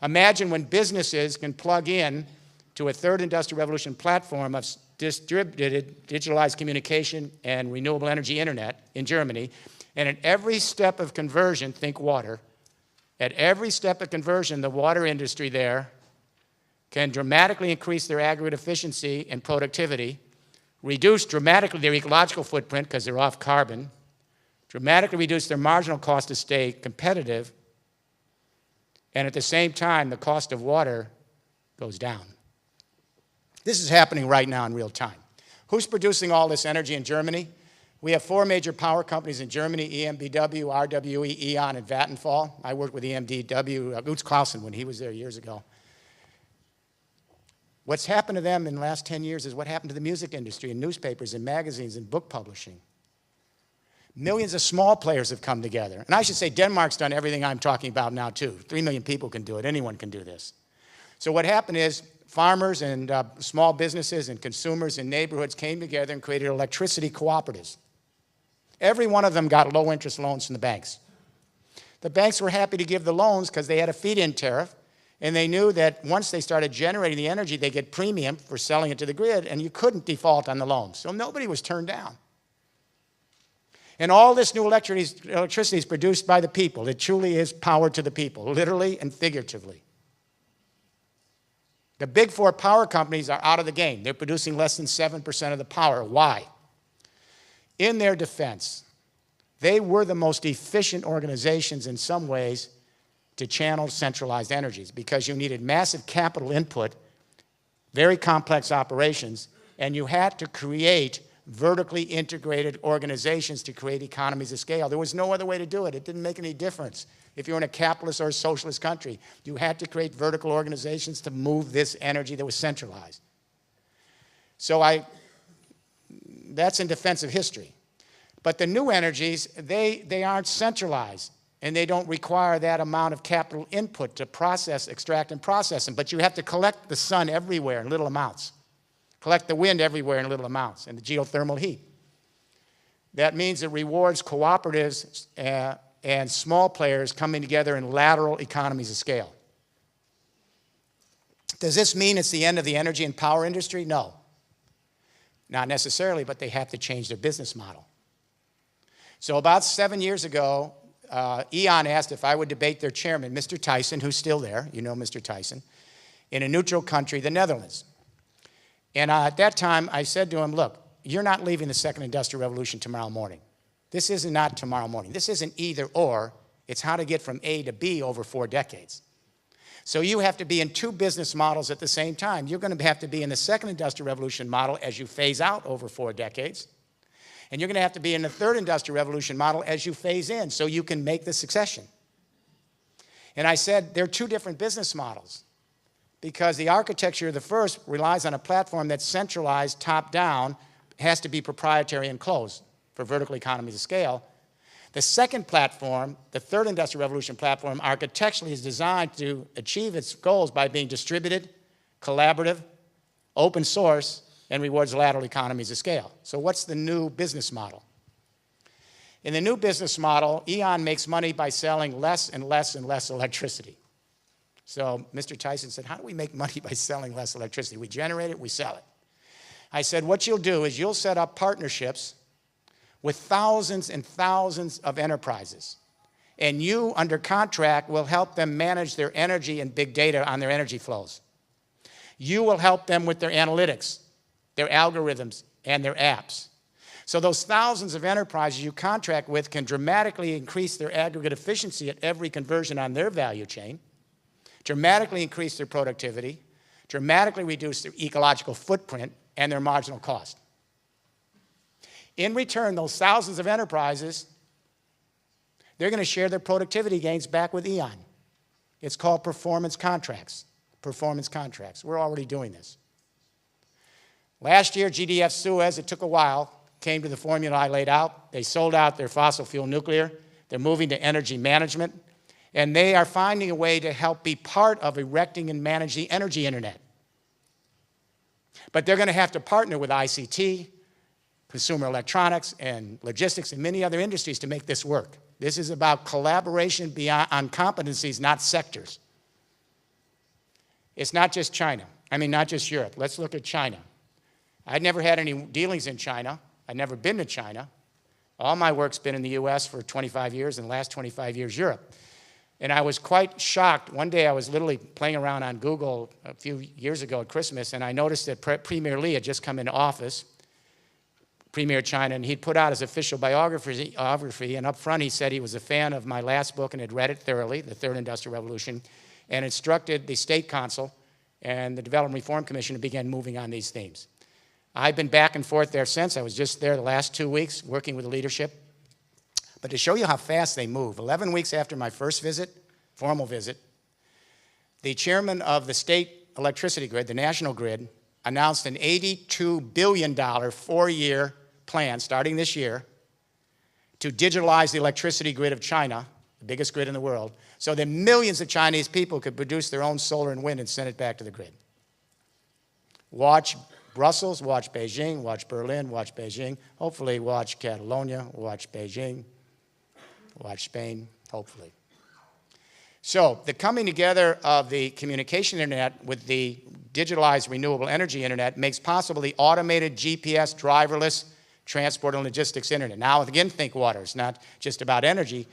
Imagine when businesses can plug in to a third industrial revolution platform of distributed digitalized communication and renewable energy internet in Germany, and at every step of conversion, think water, at every step of conversion, the water industry there can dramatically increase their aggregate efficiency and productivity, reduce dramatically their ecological footprint because they're off carbon, dramatically reduce their marginal cost to stay competitive, and at the same time, the cost of water goes down. This is happening right now in real time. Who's producing all this energy in Germany? We have 4 major power companies in Germany: EMBW, RWE, E.ON, and Vattenfall. I worked with EMBW, Lutz Clausen, when he was there years ago. What's happened to them in the last 10 years is what happened to the music industry and newspapers and magazines and book publishing. Millions of small players have come together. And I should say Denmark's done everything I'm talking about now, too. 3 million people can do it. Anyone can do this. So what happened is farmers and small businesses and consumers in neighborhoods came together and created electricity cooperatives. Every one of them got low-interest loans from the banks. The banks were happy to give the loans because they had a feed-in tariff, and they knew that once they started generating the energy, they get premium for selling it to the grid, and you couldn't default on the loans. So nobody was turned down. And all this new electricity is produced by the people. It truly is power to the people, literally and figuratively. The big 4 power companies are out of the game. They're producing less than 7% of the power. Why? In their defense, they were the most efficient organizations in some ways to channel centralized energies because you needed massive capital input, very complex operations, and you had to create vertically integrated organizations to create economies of scale. There was no other way to do it. It didn't make any difference if you were in a capitalist or a socialist country. You had to create vertical organizations to move this energy that was centralized. So that's in defense of history. But the new energies, they aren't centralized, and they don't require that amount of capital input to process, extract, and process them. But you have to collect the sun everywhere in little amounts, collect the wind everywhere in little amounts, and the geothermal heat. That means it rewards cooperatives and small players coming together in lateral economies of scale. Does this mean it's the end of the energy and power industry? No. Not necessarily, but they have to change their business model. So about 7 years ago, E.ON asked if I would debate their chairman, Mr. Tyson, who's still there, you know Mr. Tyson, in a neutral country, the Netherlands. And at that time, I said to him, look, you're not leaving the second industrial revolution tomorrow morning. This is not tomorrow morning. This isn't either or. It's how to get from A to B over 4 decades. So you have to be in 2 business models at the same time. You're going to have to be in the second industrial revolution model as you phase out over 4 decades. And you're going to have to be in the third industrial revolution model as you phase in so you can make the succession. And I said there are 2 different business models because the architecture of the first relies on a platform that's centralized, top-down, has to be proprietary and closed for vertical economies of scale. The second platform, the third industrial revolution platform, architecturally is designed to achieve its goals by being distributed, collaborative, open source, and rewards lateral economies of scale. So what's the new business model? In the new business model, E.ON makes money by selling less and less and less electricity. So Mr. Tyson said, how do we make money by selling less electricity? We generate it, we sell it. I said, what you'll do is you'll set up partnerships with thousands and thousands of enterprises. And you, under contract, will help them manage their energy and big data on their energy flows. You will help them with their analytics, their algorithms, and their apps. So those thousands of enterprises you contract with can dramatically increase their aggregate efficiency at every conversion on their value chain, dramatically increase their productivity, dramatically reduce their ecological footprint and their marginal cost. In return, those thousands of enterprises, they're going to share their productivity gains back with E.ON. It's called performance contracts. Performance contracts. We're already doing this. Last year, GDF Suez, it took a while, came to the formula I laid out. They sold out their fossil fuel nuclear. They're moving to energy management. And they are finding a way to help be part of erecting and manage the energy internet. But they're going to have to partner with ICT, consumer electronics, and logistics, and many other industries to make this work. This is about collaboration beyond, on competencies, not sectors. It's not just China. I mean, not just Europe. Let's look at China. I'd never had any dealings in China. I'd never been to China. All my work's been in the US for 25 years, and the last 25 years, Europe. And I was quite shocked. One day I was literally playing around on Google a few years ago at Christmas, and I noticed that Premier Li had just come into office, Premier China, and he'd put out his official biography, and up front he said he was a fan of my last book and had read it thoroughly, The Third Industrial Revolution, and instructed the State Council and the Development Reform Commission to begin moving on these themes. I've been back and forth there since. I was just there the last 2 weeks working with the leadership. But to show you how fast they move, 11 weeks after my first visit, formal visit, the chairman of the state electricity grid, the national grid, announced an $82 billion 4-year plan starting this year to digitalize the electricity grid of China, the biggest grid in the world, so that millions of Chinese people could produce their own solar and wind and send it back to the grid. Watch Brussels, watch Beijing, watch Berlin, watch Beijing, hopefully watch Catalonia, watch Beijing, watch Spain, hopefully. So the coming together of the communication internet with the digitalized renewable energy internet makes possible the automated GPS driverless transport and logistics internet. Now again, think water. It's not just about energy.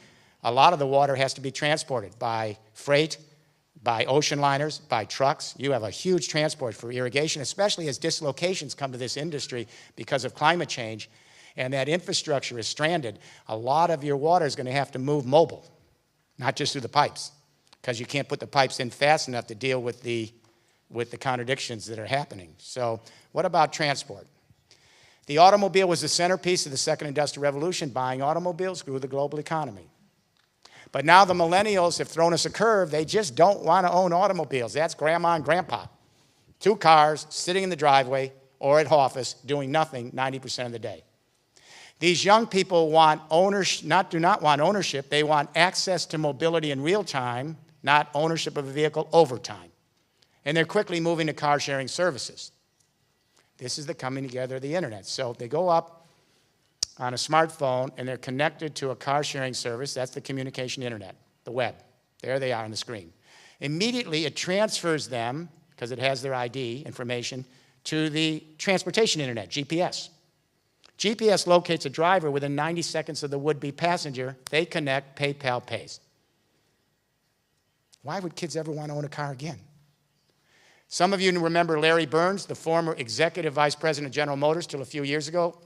A lot of the water has to be transported by freight, by ocean liners, by trucks. You have a huge transport for irrigation, especially as dislocations come to this industry because of climate change, and that infrastructure is stranded. A lot of your water is going to have to move mobile, not just through the pipes, because you can't put the pipes in fast enough to deal with the contradictions that are happening. So what about transport? The automobile was the centerpiece of the second industrial revolution. Buying automobiles grew the global economy. But now the millennials have thrown us a curve. They just don't want to own automobiles. That's grandma and grandpa. 2 cars sitting in the driveway or at office doing nothing 90% of the day. These young people want ownership, do not want ownership. They want access to mobility in real time, not ownership of a vehicle over time. And they're quickly moving to car sharing services. This is the coming together of the internet. So they go up on a smartphone and they're connected to a car sharing service. That's the communication internet, the web. There they are on the screen. Immediately it transfers them, because it has their ID information, to the transportation internet, GPS. GPS locates a driver within 90 seconds of the would-be passenger. They connect, PayPal pays. Why would kids ever want to own a car again? Some of you remember Larry Burns, the former executive vice president of General Motors till a few years ago,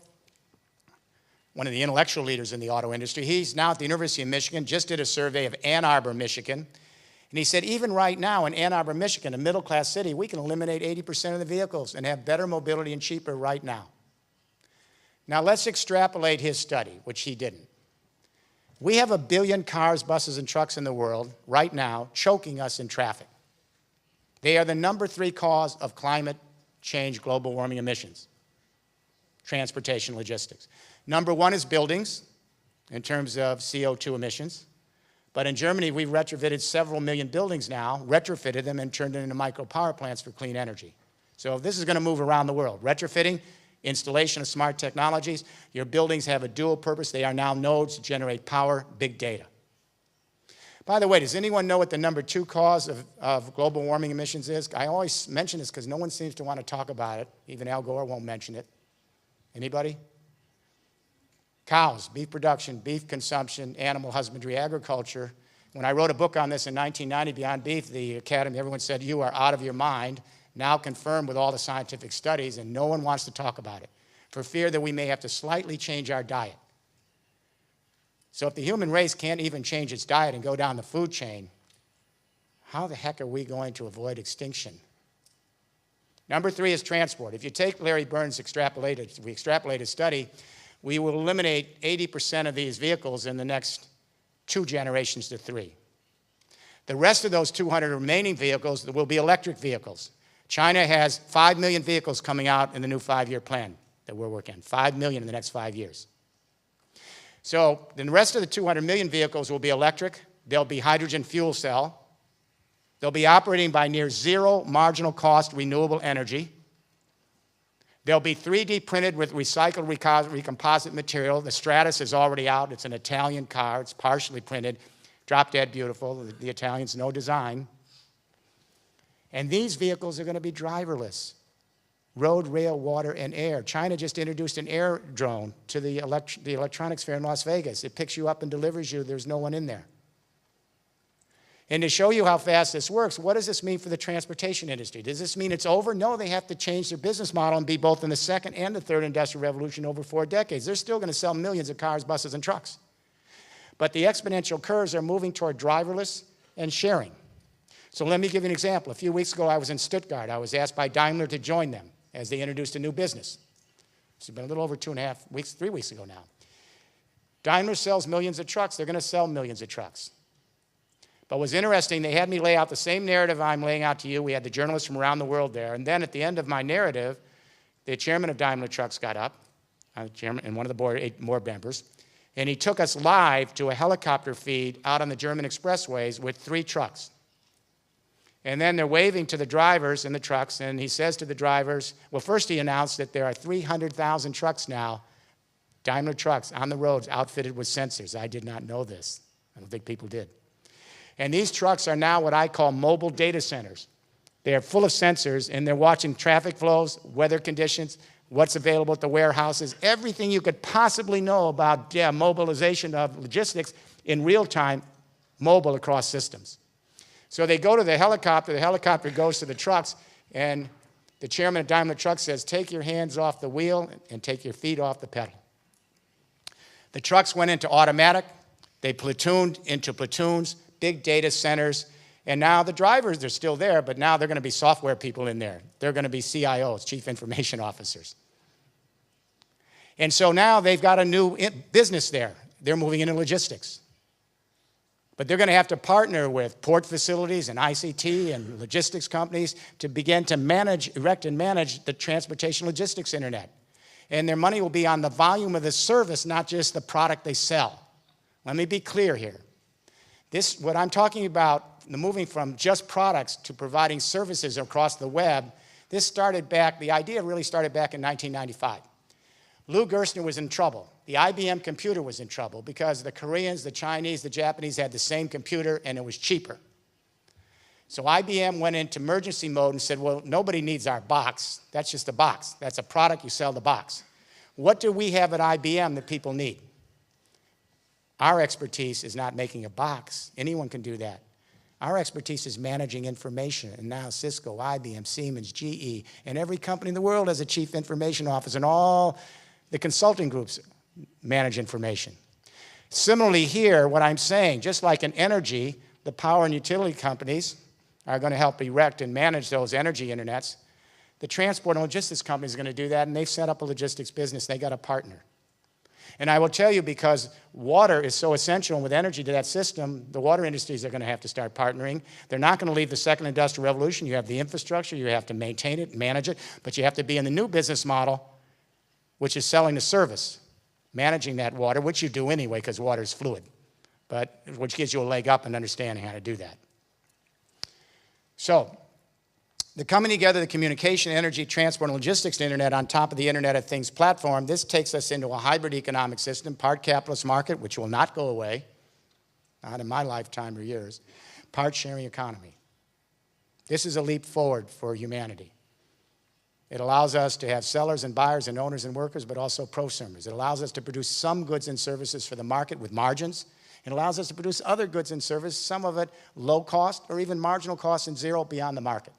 one of the intellectual leaders in the auto industry. He's now at the University of Michigan, just did a survey of Ann Arbor, Michigan. And he said, even right now in Ann Arbor, Michigan, a middle-class city, we can eliminate 80% of the vehicles and have better mobility and cheaper right now. Now let's extrapolate his study, which he didn't. We have 1 billion cars, buses, and trucks in the world right now choking us in traffic. They are the number 3 cause of climate change, global warming emissions. Transportation, logistics. Number 1 is buildings in terms of CO2 emissions. But in Germany, we've retrofitted several million buildings now, retrofitted them and turned them into micro power plants for clean energy. So this is going to move around the world. Retrofitting, installation of smart technologies. Your buildings have a dual purpose. They are now nodes to generate power, big data. By the way, does anyone know what the number 2 cause of global warming emissions is? I always mention this because no one seems to want to talk about it. Even Al Gore won't mention it. Anybody? Cows, beef production, beef consumption, animal husbandry, agriculture. When I wrote a book on this in 1990, Beyond Beef, the Academy, everyone said, you are out of your mind, now confirmed with all the scientific studies, and no one wants to talk about it for fear that we may have to slightly change our diet. So if the human race can't even change its diet and go down the food chain, how the heck are we going to avoid extinction? Number 3 is transport. If you take Larry Burns' extrapolated study, we will eliminate 80% of these vehicles in the next 2 generations to 3. The rest of those 200 remaining vehicles will be electric vehicles. China has 5 million vehicles coming out in the new 5-year plan that we're working on. 5 million in the next 5 years. So the rest of the 200 million vehicles will be electric. They'll be hydrogen fuel cell. They'll be operating by near 0 marginal cost renewable energy. They'll be 3D printed with recycled recomposite material. The Stratus is already out. It's an Italian car. It's partially printed. Drop dead beautiful. The Italians know design. And these vehicles are going to be driverless. Road, rail, water, and air. China just introduced an air drone to the electronics fair in Las Vegas. It picks you up and delivers you. There's no one in there. And to show you how fast this works, what does this mean for the transportation industry? Does this mean it's over? No, they have to change their business model and be both in the second and the third industrial revolution over 4 decades. They're still going to sell millions of cars, buses, and trucks. But the exponential curves are moving toward driverless and sharing. So let me give you an example. A few weeks ago, I was in Stuttgart. I was asked by Daimler to join them. as they introduced a new business. It's been a little over 2.5 weeks, 3 weeks ago now. Daimler sells millions of trucks. They're going to sell millions of trucks. But what's interesting, they had me lay out the same narrative I'm laying out to you. We had the journalists from around the world there. And then at the end of my narrative, the chairman of Daimler Trucks got up, chairman, and one of the board, 8 board members, and he took us live to a helicopter feed out on the German expressways with 3 trucks. And then they're waving to the drivers in the trucks, and he says to the drivers, well, first he announced that there are 300,000 trucks now, Daimler trucks, on the roads outfitted with sensors. I did not know this. I don't think people did. And these trucks are now what I call mobile data centers. They are full of sensors, and they're watching traffic flows, weather conditions, what's available at the warehouses, everything you could possibly know about mobilization of logistics in real time, mobile across systems. So they go to the helicopter goes to the trucks, and the chairman of Daimler Trucks says, take your hands off the wheel and take your feet off the pedal. The trucks went into automatic, they platooned into platoons, big data centers, and now the drivers, they're still there, but now they're going to be software people in there. They're going to be CIOs, Chief Information Officers. And so now they've got a new business there. They're moving into logistics. But they're going to have to partner with port facilities and ICT and logistics companies to begin to erect and manage the transportation logistics internet. And their money will be on the volume of the service, not just the product they sell. Let me be clear here. What I'm talking about, the moving from just products to providing services across the web, the idea really started back in 1995. Lou Gerstner was in trouble. The IBM computer was in trouble because the Koreans, the Chinese, the Japanese had the same computer and it was cheaper. So IBM went into emergency mode and said, well, nobody needs our box. That's just a box. That's a product, you sell the box. What do we have at IBM that people need? Our expertise is not making a box. Anyone can do that. Our expertise is managing information, and now Cisco, IBM, Siemens, GE, and every company in the world has a chief information officer, and all the consulting groups manage information. Similarly here, what I'm saying, just like in energy, the power and utility companies are going to help erect and manage those energy internets. The transport and logistics companies are going to do that, and they've set up a logistics business. They got a partner. And I will tell you, because water is so essential with energy to that system, the water industries are going to have to start partnering. They're not going to leave the second industrial revolution. You have the infrastructure, you have to maintain it, manage it, but you have to be in the new business model, which is selling the service, managing that water, which you do anyway because water is fluid, but which gives you a leg up in understanding how to do that. So, the coming together of the communication, energy, transport, and logistics internet on top of the Internet of Things platform, this takes us into a hybrid economic system, part capitalist market, which will not go away, not in my lifetime or yours, part sharing economy. This is a leap forward for humanity. It allows us to have sellers and buyers and owners and workers, but also prosumers. It allows us to produce some goods and services for the market with margins. It allows us to produce other goods and services, some of it low cost or even marginal cost and zero beyond the market.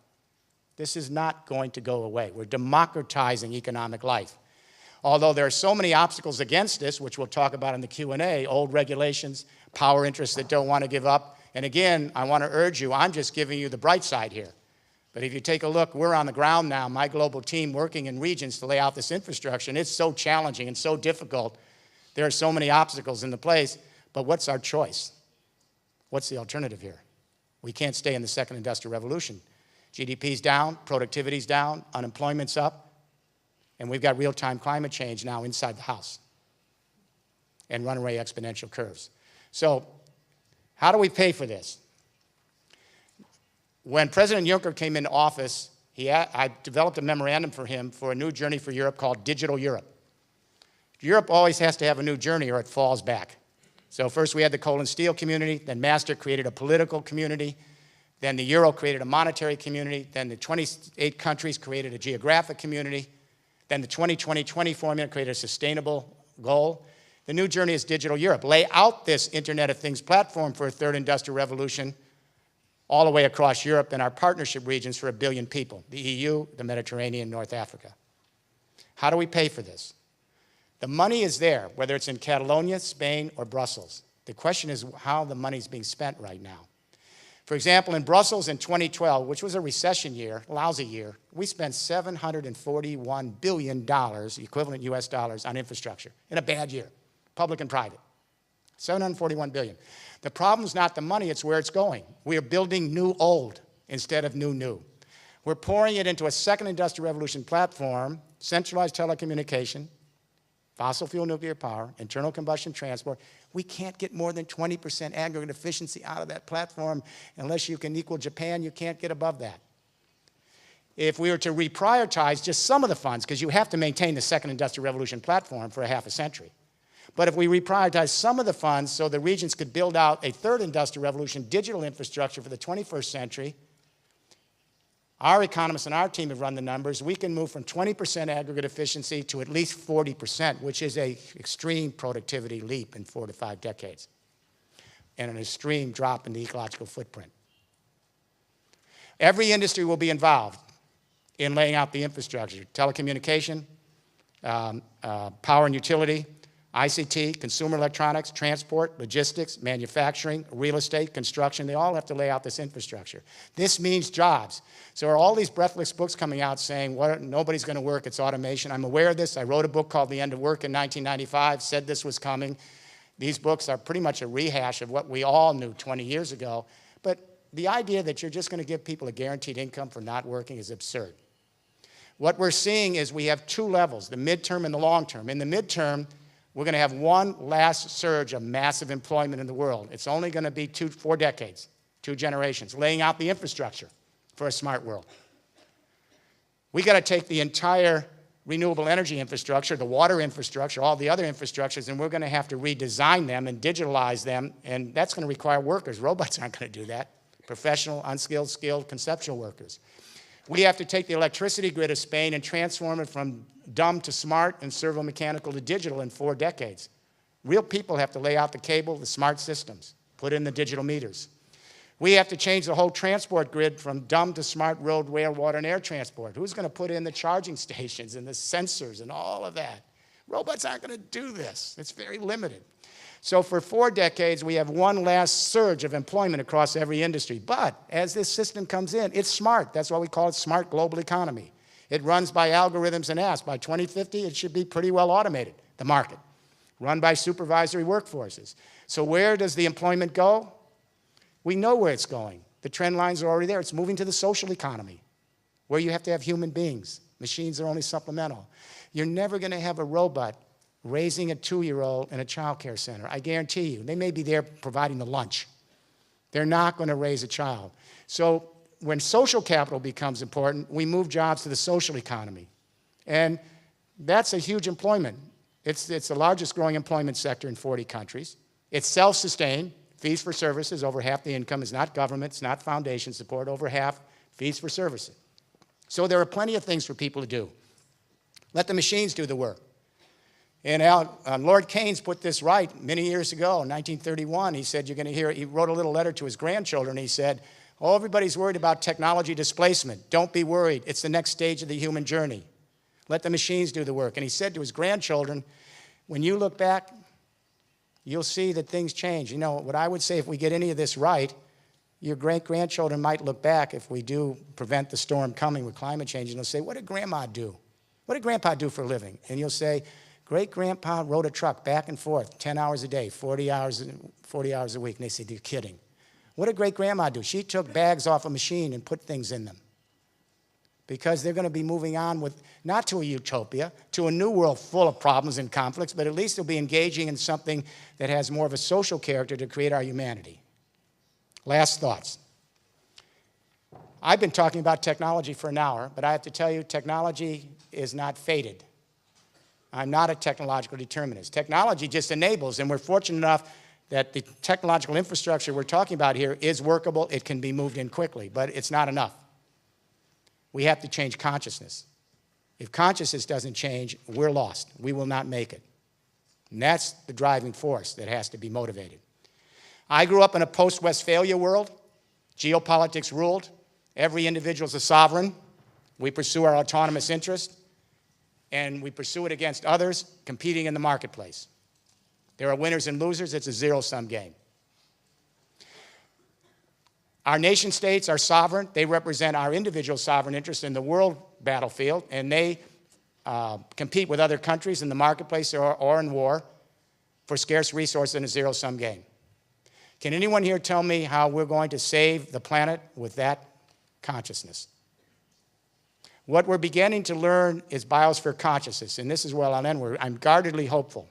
This is not going to go away. We're democratizing economic life. Although there are so many obstacles against this, which we'll talk about in the Q&A, old regulations, power interests that don't want to give up. And again, I want to urge you, I'm just giving you the bright side here. But if you take a look, we're on the ground now, my global team working in regions to lay out this infrastructure, and it's so challenging and so difficult. There are so many obstacles in the place, but what's our choice? What's the alternative here? We can't stay in the second industrial revolution. GDP's down, productivity's down, unemployment's up, and we've got real-time climate change now inside the house and runaway exponential curves. So how do we pay for this? When President Juncker came into office, I developed a memorandum for him for a new journey for Europe called Digital Europe. Europe always has to have a new journey or it falls back. So first we had the coal and steel community, then Maastricht created a political community, then the Euro created a monetary community, then the 28 countries created a geographic community, then the 20-20-20 formula created a sustainable goal. The new journey is Digital Europe. Lay out this Internet of Things platform for a third industrial revolution all the way across Europe and our partnership regions for 1 billion people, the EU, the Mediterranean, North Africa. How do we pay for this? The money is there, whether it's in Catalonia, Spain, or Brussels. The question is how the money is being spent right now. For example, in Brussels in 2012, which was a recession year, lousy year, we spent $741 billion, equivalent US dollars, on infrastructure in a bad year, public and private. $741 billion. The problem's not the money, it's where it's going. We are building new old instead of new. We're pouring it into a second industrial revolution platform, centralized telecommunication, fossil fuel nuclear power, internal combustion transport. We can't get more than 20% aggregate efficiency out of that platform unless you can equal Japan. You can't get above that. If we were to reprioritize just some of the funds, because you have to maintain the second industrial revolution platform for a half a century, but if we reprioritize some of the funds so the regions could build out a third industrial revolution digital infrastructure for the 21st century, our economists and our team have run the numbers. We can move from 20% aggregate efficiency to at least 40%, which is an extreme productivity leap in 4 to 5 decades, and an extreme drop in the ecological footprint. Every industry will be involved in laying out the infrastructure: telecommunication, power and utility, ICT, consumer electronics, transport, logistics, manufacturing, real estate, construction. They all have to lay out this infrastructure. This means jobs. So are all these breathless books coming out saying, nobody's going to work, it's automation? I'm aware of this. I wrote a book called The End of Work in 1995, said this was coming. These books are pretty much a rehash of what we all knew 20 years ago. But the idea that you're just going to give people a guaranteed income for not working is absurd. What we're seeing is we have 2 levels, the midterm and the long term. In the midterm, we're going to have one last surge of massive employment in the world. It's only going to be 4 decades, 2 generations, laying out the infrastructure for a smart world. We got to take the entire renewable energy infrastructure, the water infrastructure, all the other infrastructures, and we're going to have to redesign them and digitalize them, and that's going to require workers. Robots aren't going to do that. Professional, unskilled, skilled, conceptual workers. We have to take the electricity grid of Spain and transform it from dumb to smart and servo-mechanical to digital in 4 decades. Real people have to lay out the cable, the smart systems, put in the digital meters. We have to change the whole transport grid from dumb to smart road, rail, water, and air transport. Who's going to put in the charging stations and the sensors and all of that? Robots aren't going to do this. It's very limited. So for 4 decades, we have one last surge of employment across every industry. But as this system comes in, it's smart. That's why we call it smart global economy. It runs by algorithms and apps. By 2050, it should be pretty well automated, the market, run by supervisory workforces. So where does the employment go? We know where it's going. The trend lines are already there. It's moving to the social economy, where you have to have human beings. Machines are only supplemental. You're never going to have a robot raising a 2-year-old in a child care center. I guarantee you. They may be there providing the lunch. They're not going to raise a child. So when social capital becomes important, we move jobs to the social economy. And that's a huge employment. It's the largest growing employment sector in 40 countries. It's self-sustained. Fees for services, over half the income is not government, it's not foundation support, over half fees for services. So there are plenty of things for people to do. Let the machines do the work. And Lord Keynes put this right many years ago, in 1931. He said, you're going to hear, he wrote a little letter to his grandchildren. He said, oh, everybody's worried about technology displacement. Don't be worried. It's the next stage of the human journey. Let the machines do the work. And he said to his grandchildren, when you look back, you'll see that things change. You know, what I would say, if we get any of this right, your great-grandchildren might look back, if we do prevent the storm coming with climate change, and they'll say, what did Grandma do? What did Grandpa do for a living? And you'll say, great-grandpa rode a truck back and forth 10 hours a day, 40 hours a week. And they say, you're kidding. What did great-grandma do? She took bags off a machine and put things in them. Because they're going to be moving on with, not to a utopia, to a new world full of problems and conflicts, but at least they'll be engaging in something that has more of a social character to create our humanity. Last thoughts. I've been talking about technology for an hour, but I have to tell you, technology is not fated. I'm not a technological determinist. Technology just enables, and we're fortunate enough that the technological infrastructure we're talking about here is workable. It can be moved in quickly, but it's not enough. We have to change consciousness. If consciousness doesn't change, we're lost. We will not make it. And that's the driving force that has to be motivated. I grew up in a post-Westphalia world. Geopolitics ruled. Every individual is a sovereign. We pursue our autonomous interest, and we pursue it against others competing in the marketplace. There are winners and losers. It's a zero-sum game. Our nation states are sovereign. They represent our individual sovereign interests in the world battlefield, and they compete with other countries in the marketplace or in war for scarce resources in a zero-sum game. Can anyone here tell me how we're going to save the planet with that consciousness? What we're beginning to learn is biosphere consciousness, and this is where I'll end. I'm guardedly hopeful.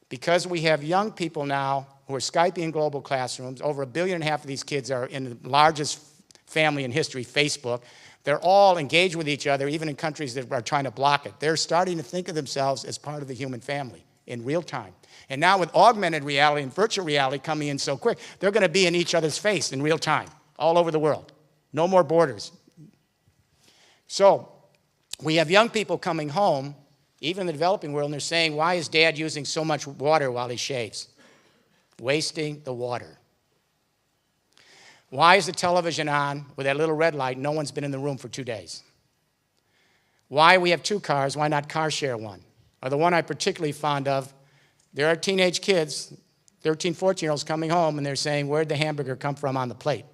Because we have young people now who are Skyping in global classrooms, over 1.5 billion of these kids are in the largest family in history, Facebook. They're all engaged with each other, even in countries that are trying to block it. They're starting to think of themselves as part of the human family in real time. And now with augmented reality and virtual reality coming in so quick, they're going to be in each other's face in real time, all over the world. No more borders. So we have young people coming home, even in the developing world, and they're saying, why is Dad using so much water while he shaves? Wasting the water. Why is the television on with that little red light? No one's been in the room for 2 days. Why we have 2 cars, why not car share one? Or the one I'm particularly fond of, there are teenage kids, 13, 14-year-olds coming home, and they're saying, where'd the hamburger come from on the plate?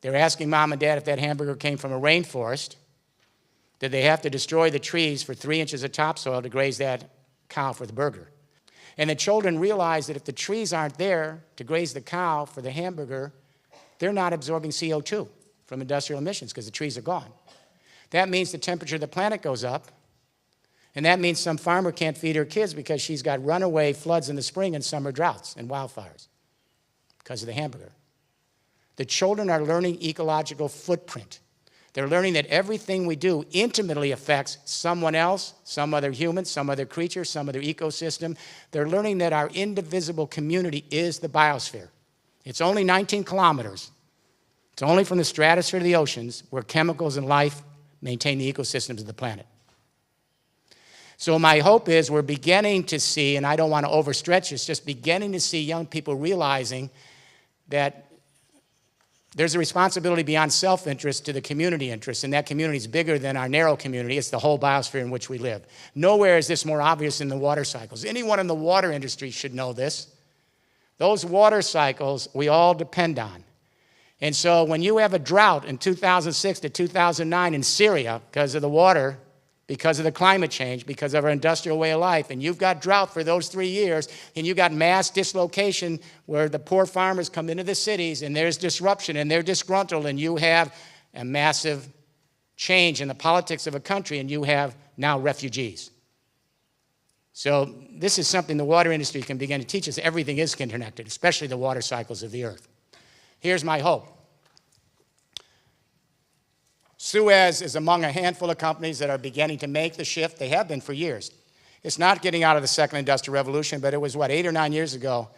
They're asking Mom and Dad if that hamburger came from a rainforest. Did they have to destroy the trees for 3 inches of topsoil to graze that cow for the burger? And the children realize that if the trees aren't there to graze the cow for the hamburger, they're not absorbing CO2 from industrial emissions because the trees are gone. That means the temperature of the planet goes up, and that means some farmer can't feed her kids because she's got runaway floods in the spring and summer droughts and wildfires because of the hamburger. The children are learning ecological footprint. They're learning that everything we do intimately affects someone else, some other human, some other creature, some other ecosystem. They're learning that our indivisible community is the biosphere. It's only 19 kilometers. It's only from the stratosphere to the oceans where chemicals and life maintain the ecosystems of the planet. So my hope is we're beginning to see, and I don't want to overstretch this, just beginning to see young people realizing that there's a responsibility beyond self-interest to the community interest, and that community is bigger than our narrow community. It's the whole biosphere in which we live. Nowhere is this more obvious in the water cycles. Anyone in the water industry should know this. Those water cycles we all depend on. And so when you have a drought in 2006 to 2009 in Syria because of the water, because of the climate change, because of our industrial way of life, and you've got drought for those 3 years, and you've got mass dislocation where the poor farmers come into the cities, and there's disruption, and they're disgruntled, and you have a massive change in the politics of a country, and you have now refugees. So this is something the water industry can begin to teach us. Everything is interconnected, especially the water cycles of the earth. Here's my hope. Suez is among a handful of companies that are beginning to make the shift. They have been for years. It's not getting out of the second industrial revolution, but it was, 8 or 9 years ago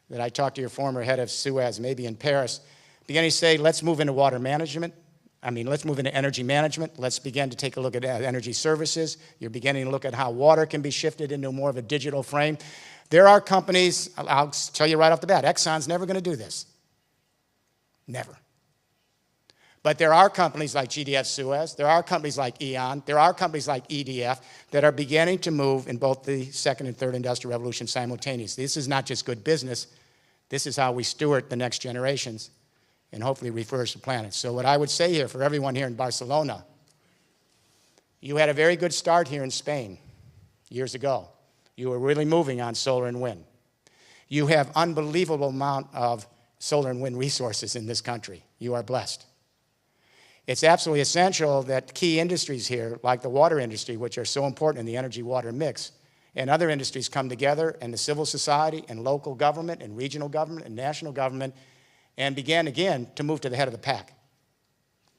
that I talked to your former head of Suez, maybe in Paris, beginning to say, let's move into water management. Let's move into energy management. Let's begin to take a look at energy services. You're beginning to look at how water can be shifted into more of a digital frame. There are companies, I'll tell you right off the bat, Exxon's never going to do this. Never. But there are companies like GDF Suez, there are companies like E.ON, there are companies like EDF that are beginning to move in both the second and third industrial revolution simultaneously. This is not just good business. This is how we steward the next generations and hopefully refurbish the planet. So what I would say here for everyone here in Barcelona, you had a very good start here in Spain years ago. You were really moving on solar and wind. You have unbelievable amount of solar and wind resources in this country. You are blessed. It's absolutely essential that key industries here, like the water industry, which are so important in the energy-water mix, and other industries come together, and the civil society and local government and regional government and national government, and begin again to move to the head of the pack.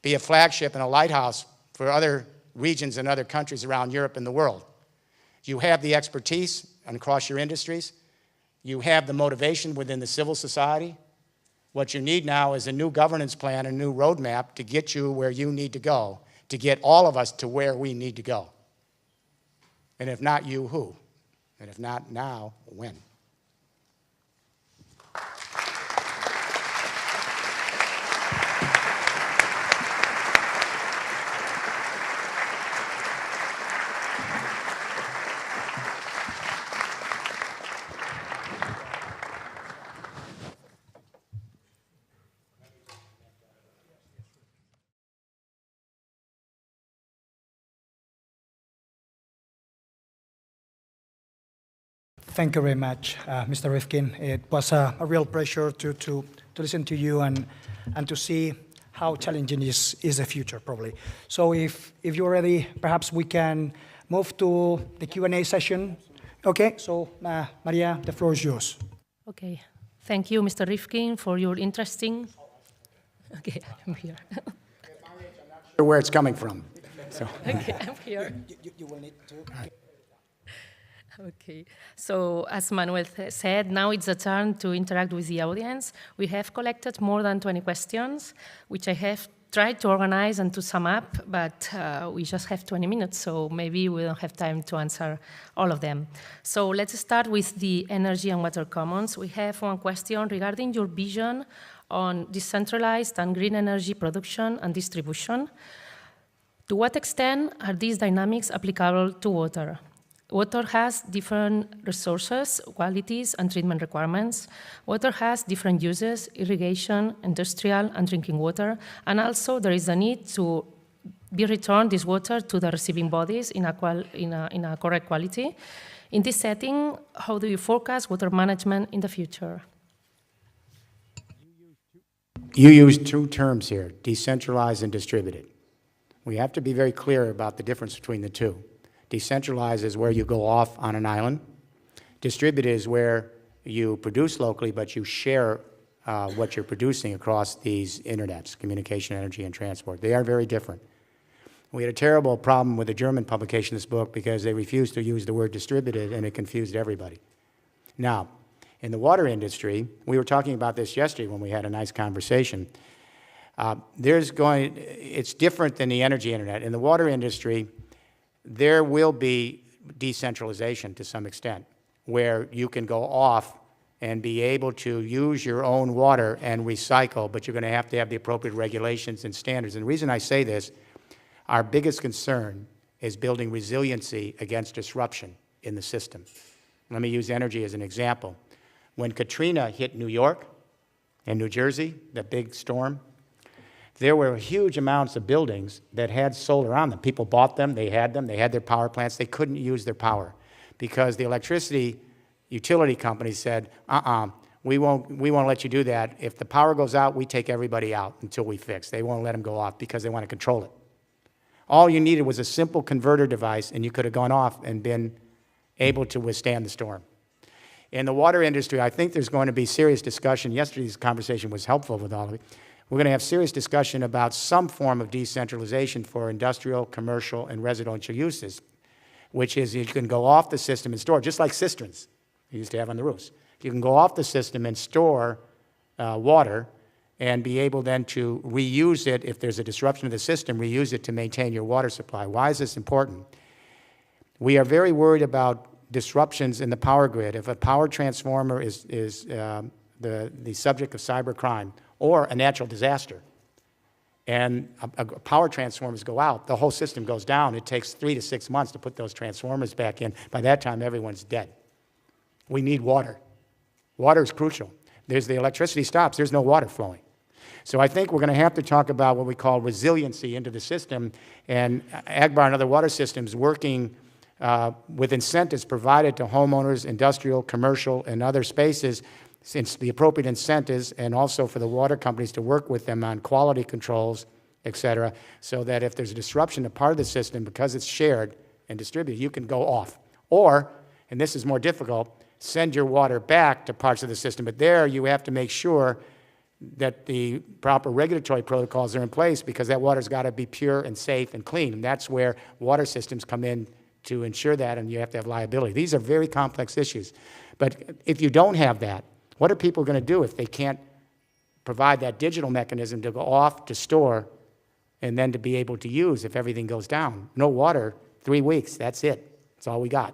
Be a flagship and a lighthouse for other regions and other countries around Europe and the world. You have the expertise across your industries. You have the motivation within the civil society. What you need now is a new governance plan, a new roadmap to get you where you need to go, to get all of us to where we need to go. And if not you, who? And if not now, when? Thank you very much, Mr. Rifkin. It was a real pleasure to listen to you and to see how challenging is the future, probably. So if you're ready, perhaps we can move to the Q&A session. Okay, so Maria, the floor is yours. Okay, thank you, Mr. Rifkin, for your interesting... Okay, I'm here. I'm not sure where it's coming from. So. Okay, I'm here. You will need to... Okay, so as Manuel said, now it's the turn to interact with the audience. We have collected more than 20 questions, which I have tried to organize and to sum up, but we just have 20 minutes, so maybe we don't have time to answer all of them. So let's start with the energy and water commons. We have one question regarding your vision on decentralized and green energy production and distribution. To what extent are these dynamics applicable to water? Water has different resources, qualities, and treatment requirements. Water has different uses, irrigation, industrial, and drinking water. And also there is a need to be returned this water to the receiving bodies in a correct quality. In this setting, how do you forecast water management in the future? You use two terms here, decentralized and distributed. We have to be very clear about the difference between the two. Decentralized is where you go off on an island. Distributed is where you produce locally, but you share what you're producing across these internets, communication, energy, and transport. They are very different. We had a terrible problem with the German publication of this book because they refused to use the word distributed, and it confused everybody. Now, in the water industry, we were talking about this yesterday when we had a nice conversation. It's different than the energy internet. In the water industry, there will be decentralization to some extent, where you can go off and be able to use your own water and recycle, but you're going to have the appropriate regulations and standards. And the reason I say this, our biggest concern is building resiliency against disruption in the system. Let me use energy as an example. When Katrina hit New York and New Jersey, the big storm, there were huge amounts of buildings that had solar on them. People bought them, they had their power plants. They couldn't use their power because the electricity utility company said, we won't let you do that. If the power goes out, we take everybody out until we fix. They won't let them go off because they want to control it. All you needed was a simple converter device, and you could have gone off and been able to withstand the storm. In the water industry, I think there's going to be serious discussion. Yesterday's conversation was helpful with all of it. We're going to have serious discussion about some form of decentralization for industrial, commercial, and residential uses, which is you can go off the system and store, just like cisterns you used to have on the roofs. You can go off the system and store water and be able then to reuse it if there's a disruption of the system, reuse it to maintain your water supply. Why is this important? We are very worried about disruptions in the power grid. If a power transformer is the subject of cybercrime, or a natural disaster, and power transformers go out, the whole system goes down. It takes 3 to 6 months to put those transformers back in. By that time, everyone's dead. We need water. Water is crucial. The electricity stops, there's no water flowing. So I think we're going to have to talk about what we call resiliency into the system, and Agbar and other water systems working with incentives provided to homeowners, industrial, commercial, and other spaces, since the appropriate incentives, and also for the water companies to work with them on quality controls, et cetera, so that if there's a disruption to part of the system, because it's shared and distributed, you can go off. Or, and this is more difficult, send your water back to parts of the system. But there you have to make sure that the proper regulatory protocols are in place, because that water's got to be pure and safe and clean. And that's where water systems come in to ensure that, and you have to have liability. These are very complex issues. But if you don't have that, what are people going to do if they can't provide that digital mechanism to go off, to store, and then to be able to use if everything goes down? No water, 3 weeks, that's it. That's all we got.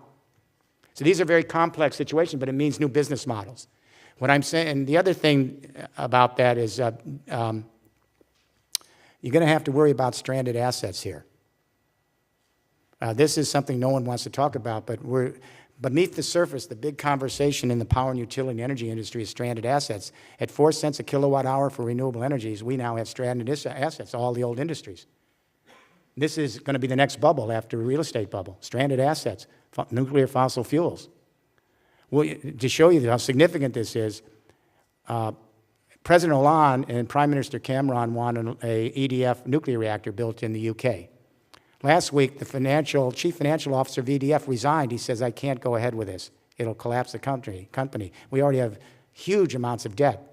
So these are very complex situations, but it means new business models. What I'm saying, and the other thing about that is you're going to have to worry about stranded assets here. This is something no one wants to talk about, but beneath the surface, the big conversation in the power and utility and energy industry is stranded assets. At 4 cents a kilowatt hour for renewable energies, we now have stranded assets, all the old industries. This is going to be the next bubble after a real estate bubble, stranded assets, nuclear fossil fuels. Well, to show you how significant this is, President Hollande and Prime Minister Cameron want an EDF nuclear reactor built in the UK. Last week, the chief financial officer of EDF resigned. He says, I can't go ahead with this. It'll collapse the company. We already have huge amounts of debt.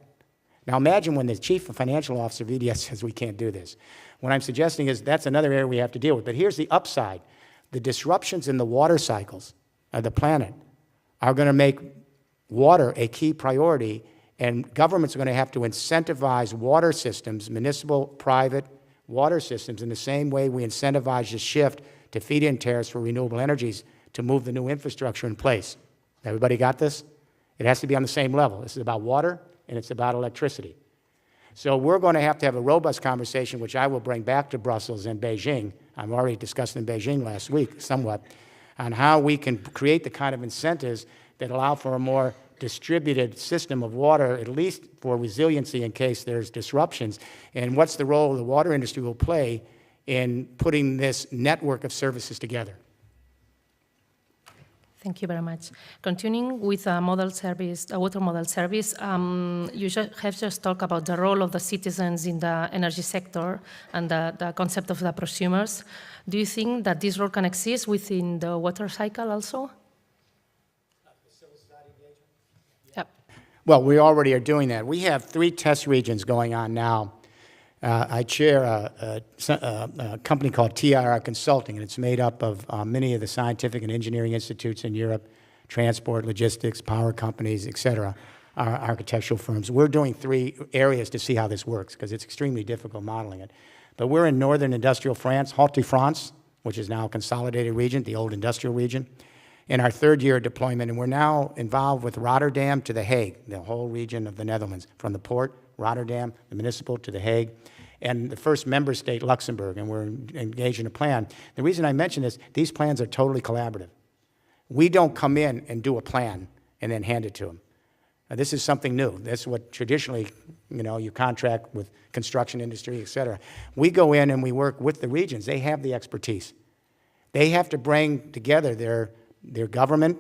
Now imagine when the chief financial officer of EDF says we can't do this. What I'm suggesting is that's another area we have to deal with. But here's the upside. The disruptions in the water cycles of the planet are going to make water a key priority, and governments are going to have to incentivize water systems, municipal, private water systems, in the same way we incentivize the shift to feed-in tariffs for renewable energies to move the new infrastructure in place. Everybody got this? It has to be on the same level. This is about water, and it's about electricity. So we're going to have a robust conversation, which I will bring back to Brussels and Beijing. I'm already discussing in Beijing last week somewhat, on how we can create the kind of incentives that allow for a more distributed system of water, at least for resiliency in case there's disruptions, and what's the role the water industry will play in putting this network of services together. Thank you very much. Continuing with a model service, a water model service, you have just talked about the role of the citizens in the energy sector and the concept of the prosumers. Do you think that this role can exist within the water cycle also? Yep. Well, we already are doing that. We have 3 test regions going on now. I chair a company called TIR Consulting, and it's made up of many of the scientific and engineering institutes in Europe, transport, logistics, power companies, et cetera, our architectural firms. We're doing 3 areas to see how this works, because it's extremely difficult modeling it. But we're in northern industrial France, Haute-France, which is now a consolidated region, the old industrial region, in our 3rd year of deployment, and we're now involved with Rotterdam to The Hague, the whole region of the Netherlands, from the port, Rotterdam, the municipal, to The Hague, and the first member state, Luxembourg, and we're engaged in a plan. The reason I mention this, these plans are totally collaborative. We don't come in and do a plan and then hand it to them. Now, this is something new. That's what traditionally, you contract with construction industry, et cetera. We go in and we work with the regions. They have the expertise. They have to bring together their government,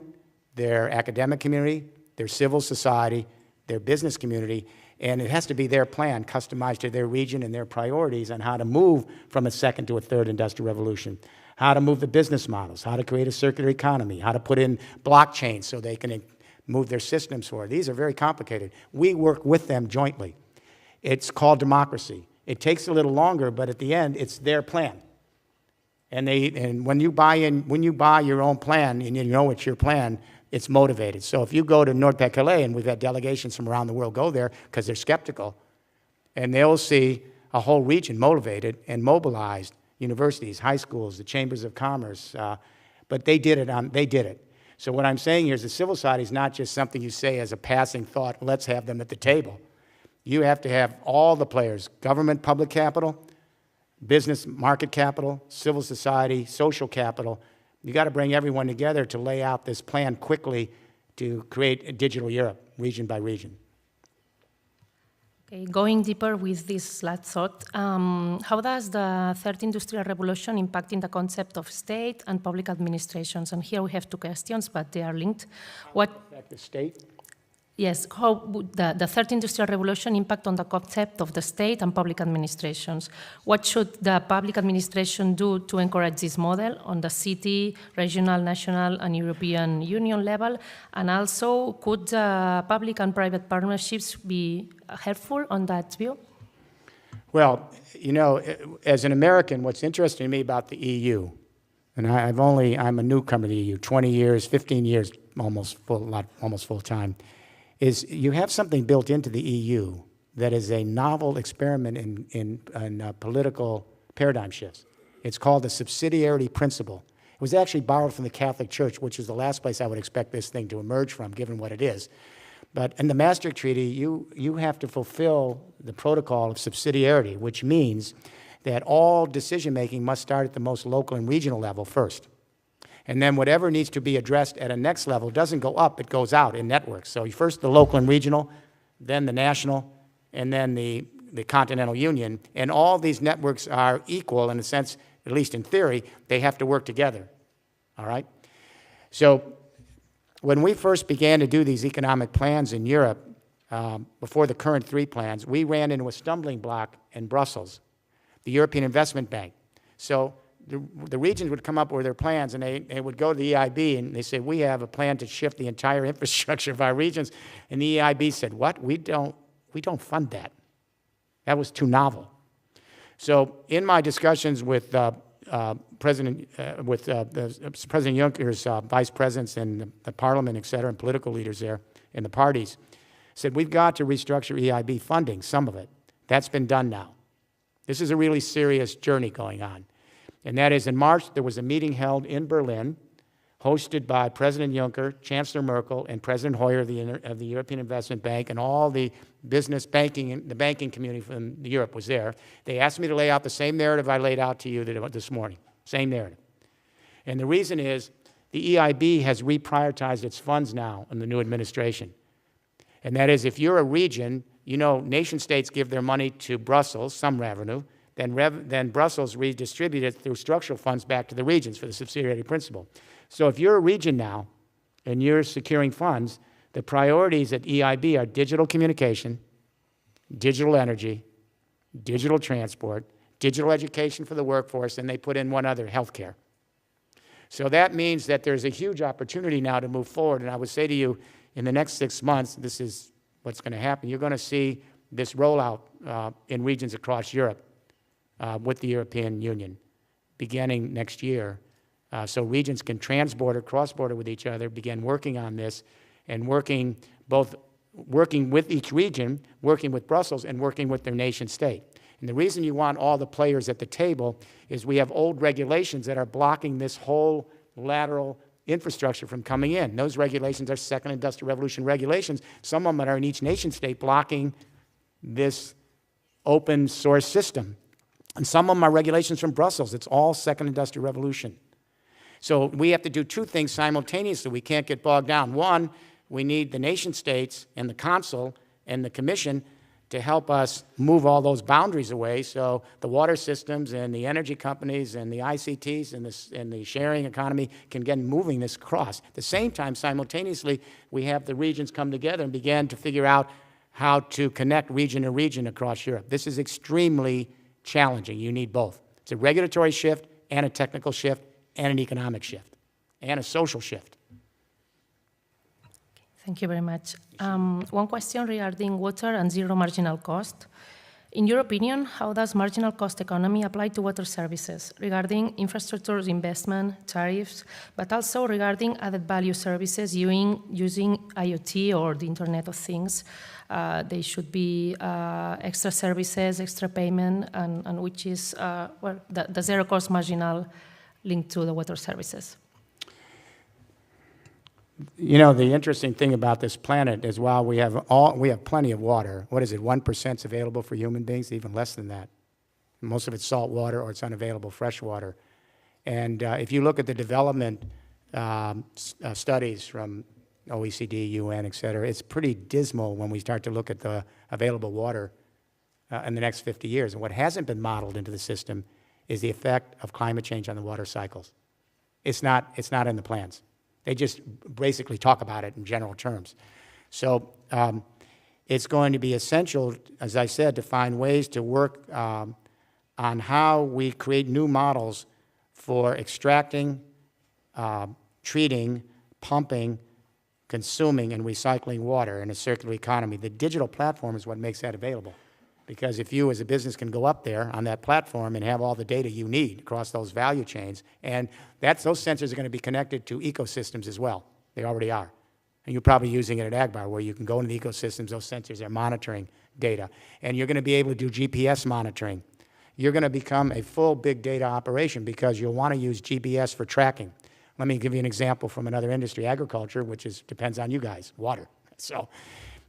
their academic community, their civil society, their business community, and it has to be their plan, customized to their region and their priorities on how to move from a 2nd to a 3rd industrial revolution, how to move the business models, how to create a circular economy, how to put in blockchain so they can move their systems forward. These are very complicated. We work with them jointly. It's called democracy. It takes a little longer, but at the end, it's their plan. And when you buy your own plan, and you know it's your plan, it's motivated. So if you go to Nord-Pas-de-Calais, and we've had delegations from around the world go there because they're skeptical, and they'll see a whole region motivated and mobilized, universities, high schools, the chambers of commerce, but they did it. So what I'm saying here is the civil society is not just something you say as a passing thought, let's have them at the table. You have to have all the players, government, public capital, business, market capital, civil society, social capital. You got to bring everyone together to lay out this plan quickly to create a digital Europe, region by region. Okay, going deeper with this last thought, how does the 3rd industrial revolution impact in the concept of state and public administrations? And here we have 2 questions, but they are linked. What affect the state? Yes, how would the 3rd industrial revolution impact on the concept of the state and public administrations? What should the public administration do to encourage this model on the city, regional, national, and European Union level? And also, could public and private partnerships be helpful on that view? Well, as an American, what's interesting to me about the EU, and I'm a newcomer to the EU, 20 years, 15 years, almost full time, is you have something built into the EU that is a novel experiment in political paradigm shifts. It's called the subsidiarity principle. It was actually borrowed from the Catholic Church, which is the last place I would expect this thing to emerge from, given what it is. But in the Maastricht Treaty, you have to fulfill the protocol of subsidiarity, which means that all decision-making must start at the most local and regional level first. And then whatever needs to be addressed at a next level doesn't go up, it goes out in networks. So first the local and regional, then the national, and then the continental union. And all these networks are equal in a sense, at least in theory, they have to work together, all right? So when we first began to do these economic plans in Europe, before the current 3 plans, we ran into a stumbling block in Brussels, the European Investment Bank. So the regions would come up with their plans, and they would go to the EIB, and they say, we have a plan to shift the entire infrastructure of our regions. And the EIB said, what? We don't fund that. That was too novel. So in my discussions with President Juncker's vice presidents and the parliament, et cetera, and political leaders there in the parties, said, we've got to restructure EIB funding, some of it. That's been done now. This is a really serious journey going on. And that is, in March, there was a meeting held in Berlin, hosted by President Juncker, Chancellor Merkel, and President Hoyer of the European Investment Bank, and all the business banking, the banking community from Europe was there. They asked me to lay out the same narrative I laid out to you this morning, same narrative. And the reason is the EIB has reprioritized its funds now in the new administration. And that is, if you're a region, you know, nation states give their money to Brussels, some revenue, then Brussels redistributes it through structural funds back to the regions for the subsidiarity principle. So if you're a region now and you're securing funds, the priorities at EIB are digital communication, digital energy, digital transport, digital education for the workforce, and they put in one other, healthcare. So that means that there's a huge opportunity now to move forward. And I would say to you, in the next 6 months, this is what's going to happen. You're going to see this rollout in regions across Europe with the European Union beginning next year. So regions can transborder, cross-border with each other, begin working on this, and working with each region, working with Brussels, and working with their nation state. And the reason you want all the players at the table is we have old regulations that are blocking this whole lateral infrastructure from coming in. Those regulations are second industrial revolution regulations. Some of them are in each nation state blocking this open source system. And some of them are regulations from Brussels. It's all second industrial revolution. So we have to do 2 things simultaneously. We can't get bogged down. One, we need the nation states and the Council and the Commission to help us move all those boundaries away so the water systems and the energy companies and the ICTs and the sharing economy can get moving this across. At the same time, simultaneously, we have the regions come together and begin to figure out how to connect region to region across Europe. This is extremely challenging. You need both. It's a regulatory shift and a technical shift and an economic shift and a social shift. Thank you very much. One question regarding water and zero marginal cost. In your opinion, how does marginal cost economy apply to water services regarding infrastructure investment, tariffs, but also regarding added value services using IoT or the Internet of Things? They should be extra services, extra payment, and which is the zero cost marginal linked to the water services. You know, the interesting thing about this planet is while we have plenty of water, what is it, 1% is available for human beings, even less than that. Most of it's salt water or it's unavailable fresh water. And if you look at the development studies from OECD, UN, et cetera, it's pretty dismal when we start to look at the available water in the next 50 years. And what hasn't been modeled into the system is the effect of climate change on the water cycles. It's not in the plans. They just basically talk about it in general terms. So it's going to be essential, as I said, to find ways to work on how we create new models for extracting, treating, pumping, consuming, and recycling water in a circular economy. The digital platform is what makes that available. Because if you as a business can go up there on that platform and have all the data you need across those value chains, and those sensors are going to be connected to ecosystems as well. They already are. And you're probably using it at Agbar, where you can go into the ecosystems, those sensors are monitoring data. And you're going to be able to do GPS monitoring. You're going to become a full big data operation because you'll want to use GPS for tracking. Let me give you an example from another industry, agriculture, which depends on you guys, water. So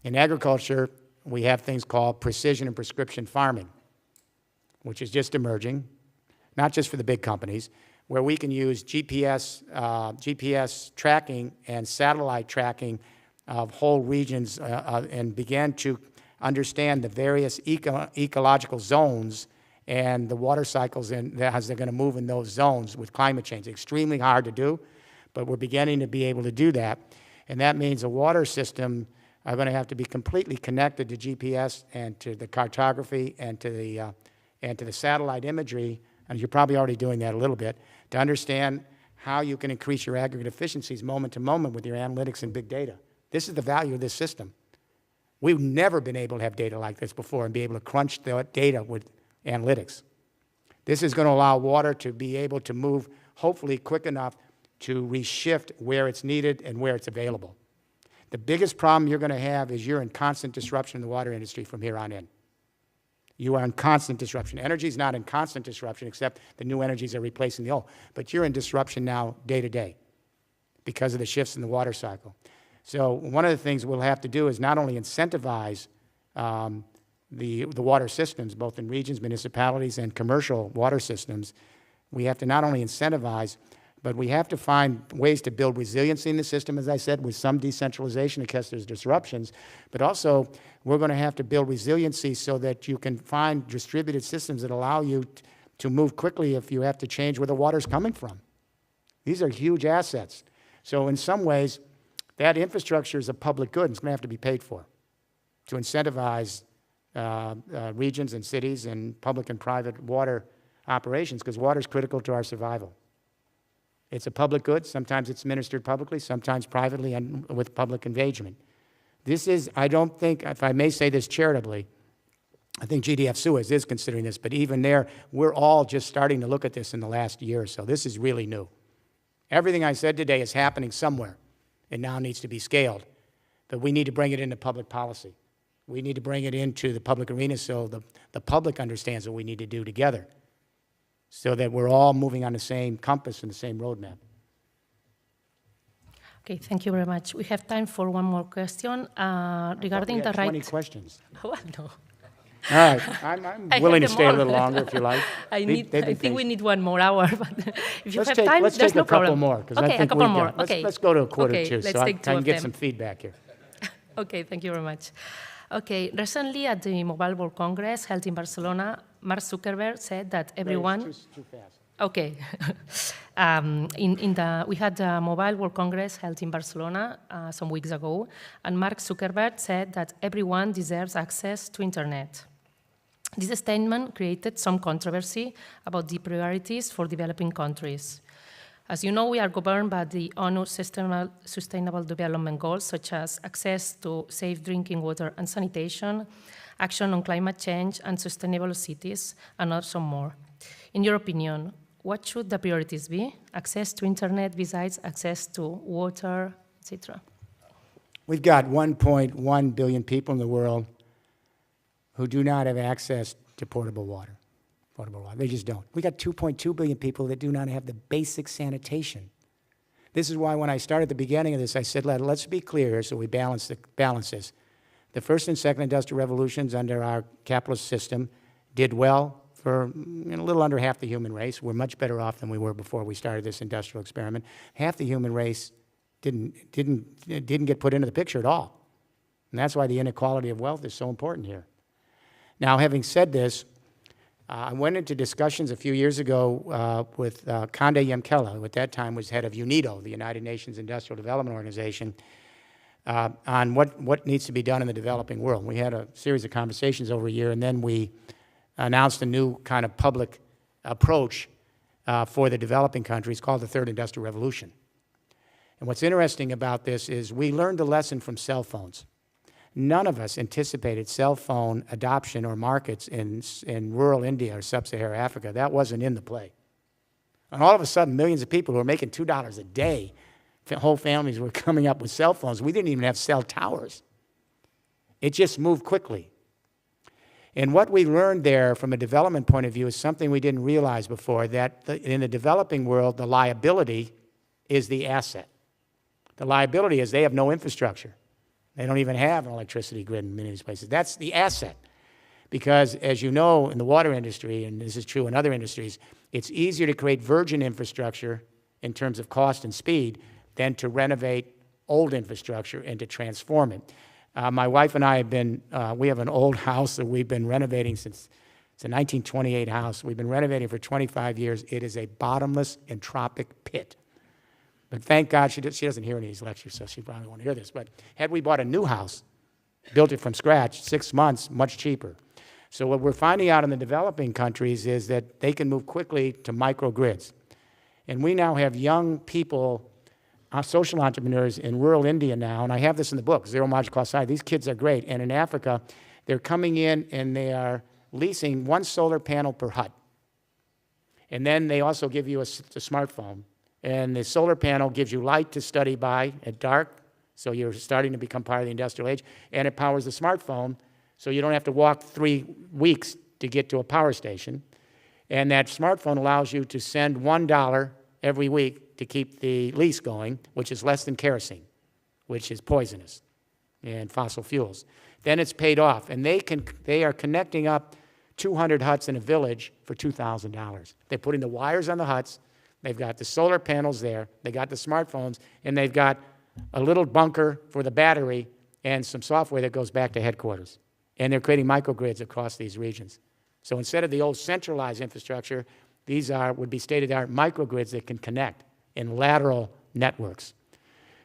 in agriculture, we have things called precision and prescription farming, which is just emerging, not just for the big companies, where we can use GPS tracking and satellite tracking of whole regions and begin to understand the various ecological zones and the water cycles as they're going to move in those zones with climate change. Extremely hard to do, but we're beginning to be able to do that. And that means the water system are going to have to be completely connected to GPS and to the cartography and to the satellite imagery, and you're probably already doing that a little bit, to understand how you can increase your aggregate efficiencies moment to moment with your analytics and big data. This is the value of this system. We've never been able to have data like this before and be able to crunch the data with analytics. This is going to allow water to be able to move, hopefully quick enough to reshift where it's needed and where it's available. The biggest problem you're going to have is you're in constant disruption in the water industry from here on in. You are in constant disruption. Energy is not in constant disruption, except the new energies are replacing the old. But you're in disruption now day to day because of the shifts in the water cycle. So one of the things we'll have to do is not only incentivize the water systems, both in regions, municipalities, and commercial water systems. We have to not only incentivize, but we have to find ways to build resiliency in the system, as I said, with some decentralization in case there's disruptions. But also, we're going to have to build resiliency so that you can find distributed systems that allow you to move quickly if you have to change where the water's coming from. These are huge assets. So in some ways, that infrastructure is a public good and it's going to have to be paid for to incentivize regions and cities and public and private water operations, because water is critical to our survival. It's a public good. Sometimes it's administered publicly, sometimes privately and with public engagement. This is, I don't think, if I may say this charitably, I think GDF Suez is considering this, but even there, we're all just starting to look at this in the last year or so. This is really new. Everything I said today is happening somewhere. It now needs to be scaled. But we need to bring it into public policy. We need to bring it into the public arena so the public understands what we need to do together, so that we're all moving on the same compass and the same roadmap. Okay, thank you very much. We have time for one more question regarding the right. 20 questions. Well, no. All right, I'm willing to stay a little longer if you like. I think we need 1 more hour, but if you have time, let's there's take no a couple problem. more, because okay, I think a couple more. Okay. Let's go to a quarter okay, to, let's so I take two can of get them. some feedback here. Okay, thank you very much. Okay, recently at the Mobile World Congress held in Barcelona, Mark Zuckerberg said that everyone. It's too fast. Okay. We had a Mobile World Congress held in Barcelona some weeks ago, and Mark Zuckerberg said that everyone deserves access to internet. This statement created some controversy about the priorities for developing countries. As you know, we are governed by the ONU Sustainable Development Goals, such as access to safe drinking water and sanitation, action on climate change and sustainable cities, and also more. In your opinion, what should the priorities be? Access to internet besides access to water, etc.? We've got 1.1 billion people in the world who do not have access to potable water. They just don't. We got 2.2 billion people that do not have the basic sanitation. This is why when I started at the beginning of this, I said, let's be clear so we balance this. The first and second industrial revolutions under our capitalist system did well for a little under half the human race. We're much better off than we were before we started this industrial experiment. Half the human race didn't get put into the picture at all. And that's why the inequality of wealth is so important here. Now, having said this, I went into discussions a few years ago with Kande Yemkela, who at that time was head of UNIDO, the United Nations Industrial Development Organization, on what needs to be done in the developing world. We had a series of conversations over a year, and then we announced a new kind of public approach for the developing countries called the Third Industrial Revolution. And what's interesting about this is we learned a lesson from cell phones. None of us anticipated cell phone adoption or markets in rural India or sub-Saharan Africa. That wasn't in the play. And all of a sudden, millions of people who were making $2 a day, whole families were coming up with cell phones. We didn't even have cell towers. It just moved quickly. And what we learned there from a development point of view is something we didn't realize before, that in the developing world, the liability is the asset. The liability is they have no infrastructure. They don't even have an electricity grid in many of these places. That's the asset. Because as you know, in the water industry, and this is true in other industries, it's easier to create virgin infrastructure in terms of cost and speed than to renovate old infrastructure and to transform it. My wife and I have been, we have an old house that we've been renovating since, it's a 1928 house. We've been renovating for 25 years. It is a bottomless entropic pit. But thank God she doesn't hear any of these lectures, so she probably won't hear this. But had we bought a new house, built it from scratch, 6 months, much cheaper. So what we're finding out in the developing countries is that they can move quickly to microgrids. And we now have young people, social entrepreneurs in rural India now, and I have this in the book, Zero Marginal Cost Society. These kids are great. And in Africa, they're coming in and they are leasing 1 solar panel per hut. And then they also give you a smartphone. And the solar panel gives you light to study by at dark, so you're starting to become part of the industrial age. And it powers the smartphone, so you don't have to walk 3 weeks to get to a power station. And that smartphone allows you to send $1 every week to keep the lease going, which is less than kerosene, which is poisonous, and fossil fuels. Then it's paid off. And they are connecting up 200 huts in a village for $2,000. They're putting the wires on the huts. They've got the solar panels there, they got the smartphones, and they've got a little bunker for the battery and some software that goes back to headquarters. And they're creating microgrids across these regions. So instead of the old centralized infrastructure, these would be state-of-the-art microgrids that can connect in lateral networks.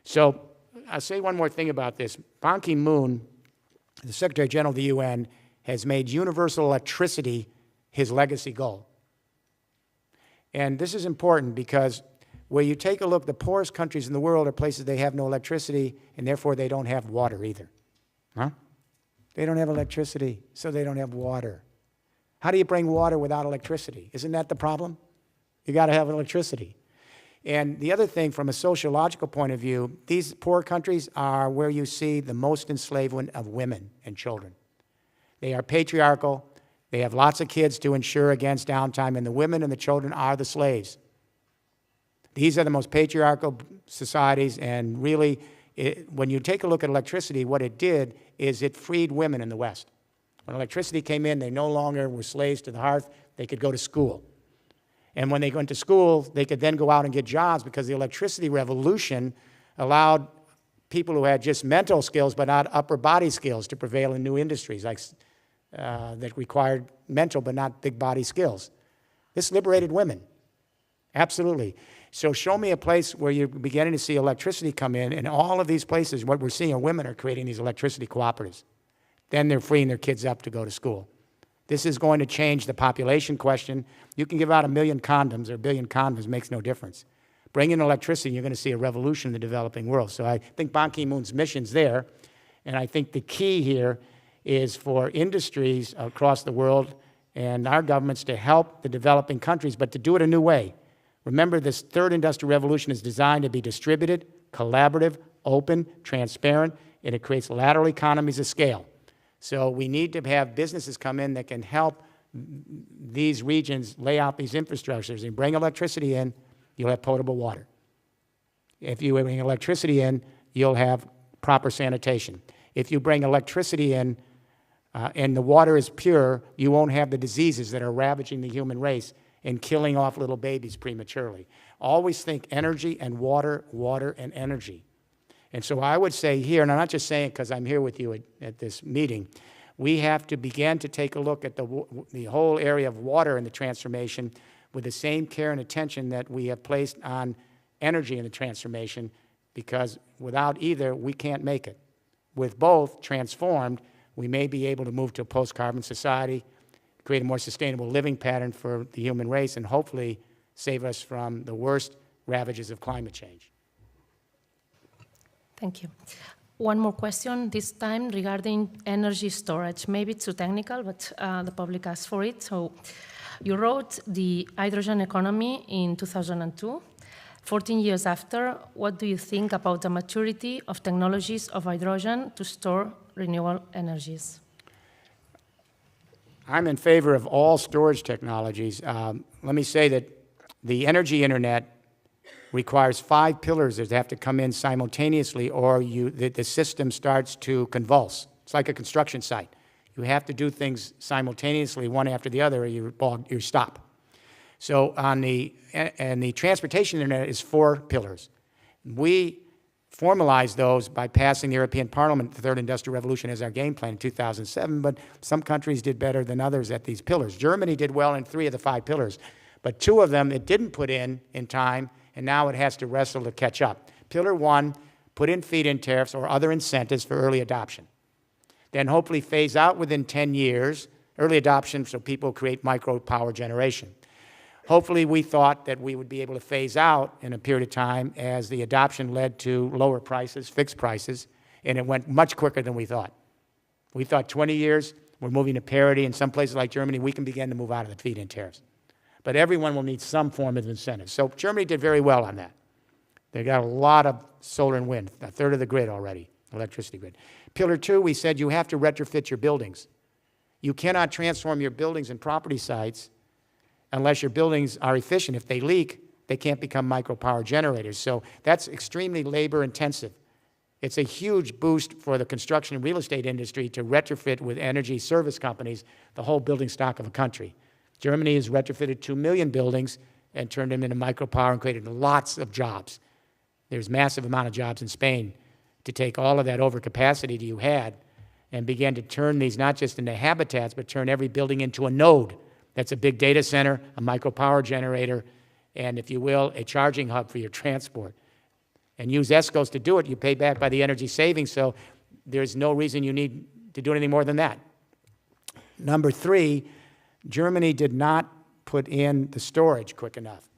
So I'll say one more thing about this. Ban Ki-moon, the Secretary General of the UN, has made universal electricity his legacy goal. And this is important because where you take a look, the poorest countries in the world are places they have no electricity, and therefore they don't have water either. Huh? They don't have electricity, so they don't have water. How do you bring water without electricity? Isn't that the problem? You got to have electricity. And the other thing, from a sociological point of view, these poor countries are where you see the most enslavement of women and children. They are patriarchal. They have lots of kids to insure against downtime, and the women and the children are the slaves. These are the most patriarchal societies, and really, when you take a look at electricity, what it did is it freed women in the West. When electricity came in, they no longer were slaves to the hearth. They could go to school. And when they went to school, they could then go out and get jobs, because the electricity revolution allowed people who had just mental skills but not upper body skills to prevail in new industries like that required mental but not big body skills. This liberated women, absolutely. So show me a place where you're beginning to see electricity come in, and all of these places, what we're seeing are women are creating these electricity cooperatives. Then they're freeing their kids up to go to school. This is going to change the population question. You can give out 1 million condoms or 1 billion condoms, makes no difference. Bring in electricity, and you're going to see a revolution in the developing world. So I think Ban Ki-moon's mission's there, and I think the key here is for industries across the world and our governments to help the developing countries, but to do it a new way. Remember, this third industrial revolution is designed to be distributed, collaborative, open, transparent, and it creates lateral economies of scale. So we need to have businesses come in that can help these regions lay out these infrastructures. And bring electricity in, you'll have potable water. If you bring electricity in, you'll have proper sanitation. If you bring electricity in and the water is pure, you won't have the diseases that are ravaging the human race and killing off little babies prematurely. Always think energy and water, water and energy. And so I would say here, and I'm not just saying because I'm here with you at this meeting, we have to begin to take a look at the whole area of water in the transformation with the same care and attention that we have placed on energy in the transformation, because without either, we can't make it. With both transformed, we may be able to move to a post-carbon society, create a more sustainable living pattern for the human race, and hopefully save us from the worst ravages of climate change. Thank you. One more question, this time regarding energy storage. Maybe it's too technical, but the public asked for it. So you wrote The Hydrogen Economy in 2002. 14 years after, what do you think about the maturity of technologies of hydrogen to store renewable energies? I'm in favor of all storage technologies. Let me say that the energy internet requires 5 pillars that have to come in simultaneously, or the system starts to convulse. It's like a construction site. You have to do things simultaneously, one after the other, or you stop. So the transportation internet is 4 pillars. We formalized those by passing the European Parliament, the Third Industrial Revolution, as our game plan in 2007, but some countries did better than others at these pillars. Germany did well in 3 of the 5 pillars, but 2 of them it didn't put in time, and now it has to wrestle to catch up. Pillar 1, put in feed-in tariffs or other incentives for early adoption. Then hopefully phase out within 10 years, early adoption so people create micro power generation. Hopefully we thought that we would be able to phase out in a period of time as the adoption led to lower prices, fixed prices, and it went much quicker than we thought. We thought 20 years, we're moving to parity. In some places like Germany, we can begin to move out of the feed-in tariffs. But everyone will need some form of incentive. So Germany did very well on that. They got a lot of solar and wind, a third of the grid already, electricity grid. Pillar 2, we said you have to retrofit your buildings. You cannot transform your buildings and property sites unless your buildings are efficient. If they leak, they can't become micro power generators. So that's extremely labor intensive. It's a huge boost for the construction and real estate industry to retrofit with energy service companies the whole building stock of a country. Germany has retrofitted 2 million buildings and turned them into micro power and created lots of jobs. There's massive amount of jobs in Spain to take all of that overcapacity that you had and begin to turn these not just into habitats, but turn every building into a node. That's a big data center, a micro power generator, and if you will, a charging hub for your transport. And use ESCOs to do it. You pay back by the energy savings, so there's no reason you need to do anything more than that. Number 3, Germany did not put in the storage quick enough.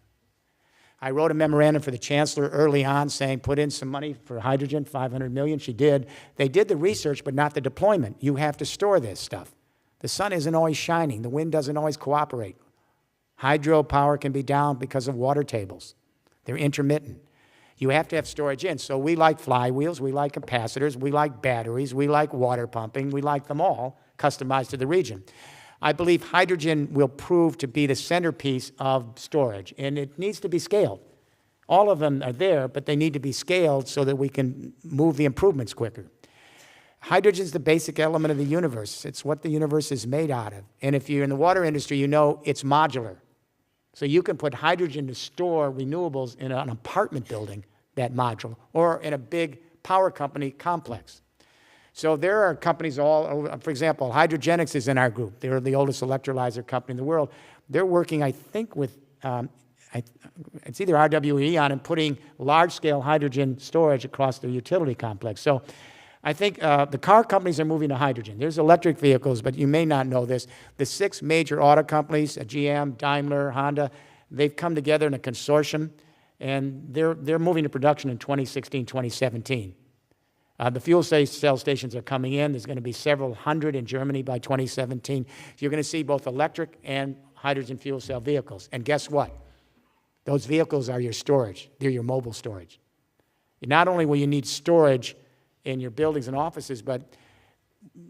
I wrote a memorandum for the chancellor early on saying put in some money for hydrogen, 500 million. She did. They did the research, but not the deployment. You have to store this stuff. The sun isn't always shining. The wind doesn't always cooperate. Hydropower can be down because of water tables. They're intermittent. You have to have storage in. So we like flywheels, we like capacitors, we like batteries, we like water pumping, we like them all customized to the region. I believe hydrogen will prove to be the centerpiece of storage, and it needs to be scaled. All of them are there, but they need to be scaled so that we can move the improvements quicker. Hydrogen is the basic element of the universe. It's what the universe is made out of. And if you're in the water industry, you know it's modular. So you can put hydrogen to store renewables in an apartment building, that module, or in a big power company complex. So there are companies all over. For example, Hydrogenics is in our group. They're the oldest electrolyzer company in the world. They're working, I think, with, it's either RWE or E.ON, and putting large-scale hydrogen storage across their utility complex. So I think the car companies are moving to hydrogen. There's electric vehicles, but you may not know this. The 6 major auto companies, GM, Daimler, Honda, they've come together in a consortium, and they're moving to production in 2016, 2017. The fuel cell stations are coming in. There's going to be several hundred in Germany by 2017. You're going to see both electric and hydrogen fuel cell vehicles. And guess what? Those vehicles are your storage. They're your mobile storage. Not only will you need storage in your buildings and offices, but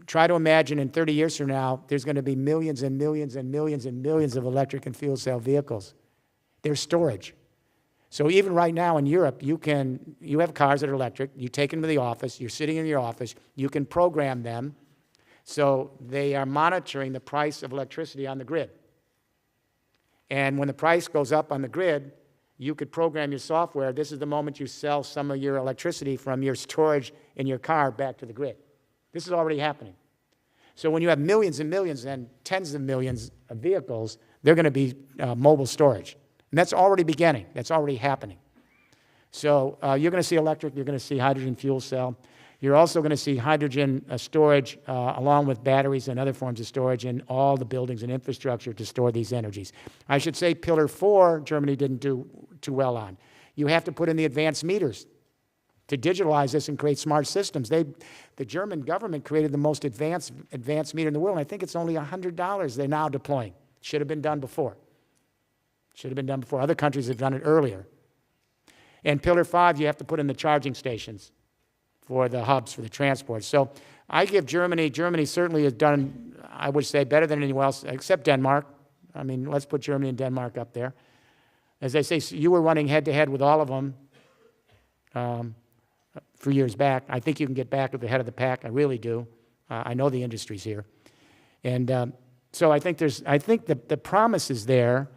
try to imagine in 30 years from now, there's going to be millions and millions and millions and millions of electric and fuel cell vehicles. They're storage. So even right now in Europe, you have cars that are electric, you take them to the office, you're sitting in your office, you can program them so they are monitoring the price of electricity on the grid. And when the price goes up on the grid, you could program your software. This is the moment you sell some of your electricity from your storage in your car back to the grid. This is already happening. So when you have millions and millions and tens of millions of vehicles, they're going to be mobile storage. And that's already beginning. That's already happening. So you're going to see electric. You're going to see hydrogen fuel cell. You're also going to see hydrogen storage along with batteries and other forms of storage in all the buildings and infrastructure to store these energies. I should say Pillar 4, Germany didn't do too well on. You have to put in the advanced meters to digitalize this and create smart systems. The German government created the most advanced meter in the world, and I think it's only $100 they're now deploying. Should have been done before. Should have been done before. Other countries have done it earlier. And Pillar 5, you have to put in the charging stations for the hubs, for the transport. So I give Germany certainly has done, I would say, better than anyone else, except Denmark. I mean, let's put Germany and Denmark up there. As I say, you were running head-to-head with all of them a few years back. I think you can get back at the head of the pack. I really do. I know the industry's here. And so I think the promise is there.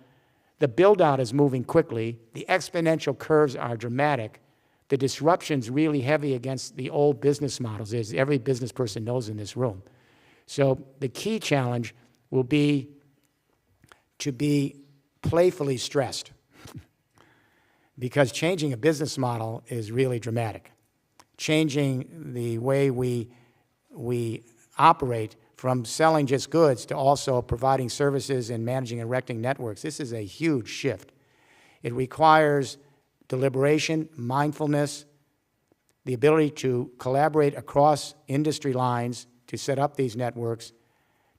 The build-out is moving quickly. The exponential curves are dramatic. The disruption's really heavy against the old business models, as every business person knows in this room. So the key challenge will be to be playfully stressed. because changing a business model is really dramatic. Changing the way we operate from selling just goods to also providing services and managing and erecting networks, this is a huge shift. It requires deliberation, mindfulness, the ability to collaborate across industry lines to set up these networks,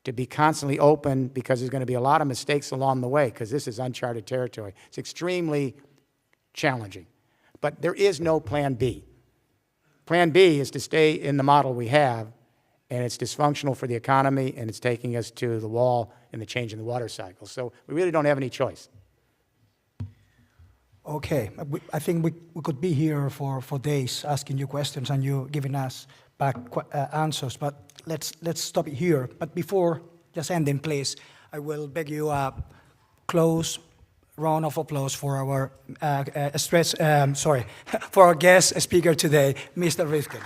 to be constantly open because there's going to be a lot of mistakes along the way because this is uncharted territory. It's extremely challenging. But there is no plan B. Plan B is to stay in the model we have, and it's dysfunctional for the economy, and it's taking us to the wall and the change in the water cycle. So we really don't have any choice. Okay, I think we could be here for days asking you questions and you giving us back answers, but let's stop it here. But before just ending, please, I will beg you a close round of applause for our for our guest speaker today, Mr. Rifkin.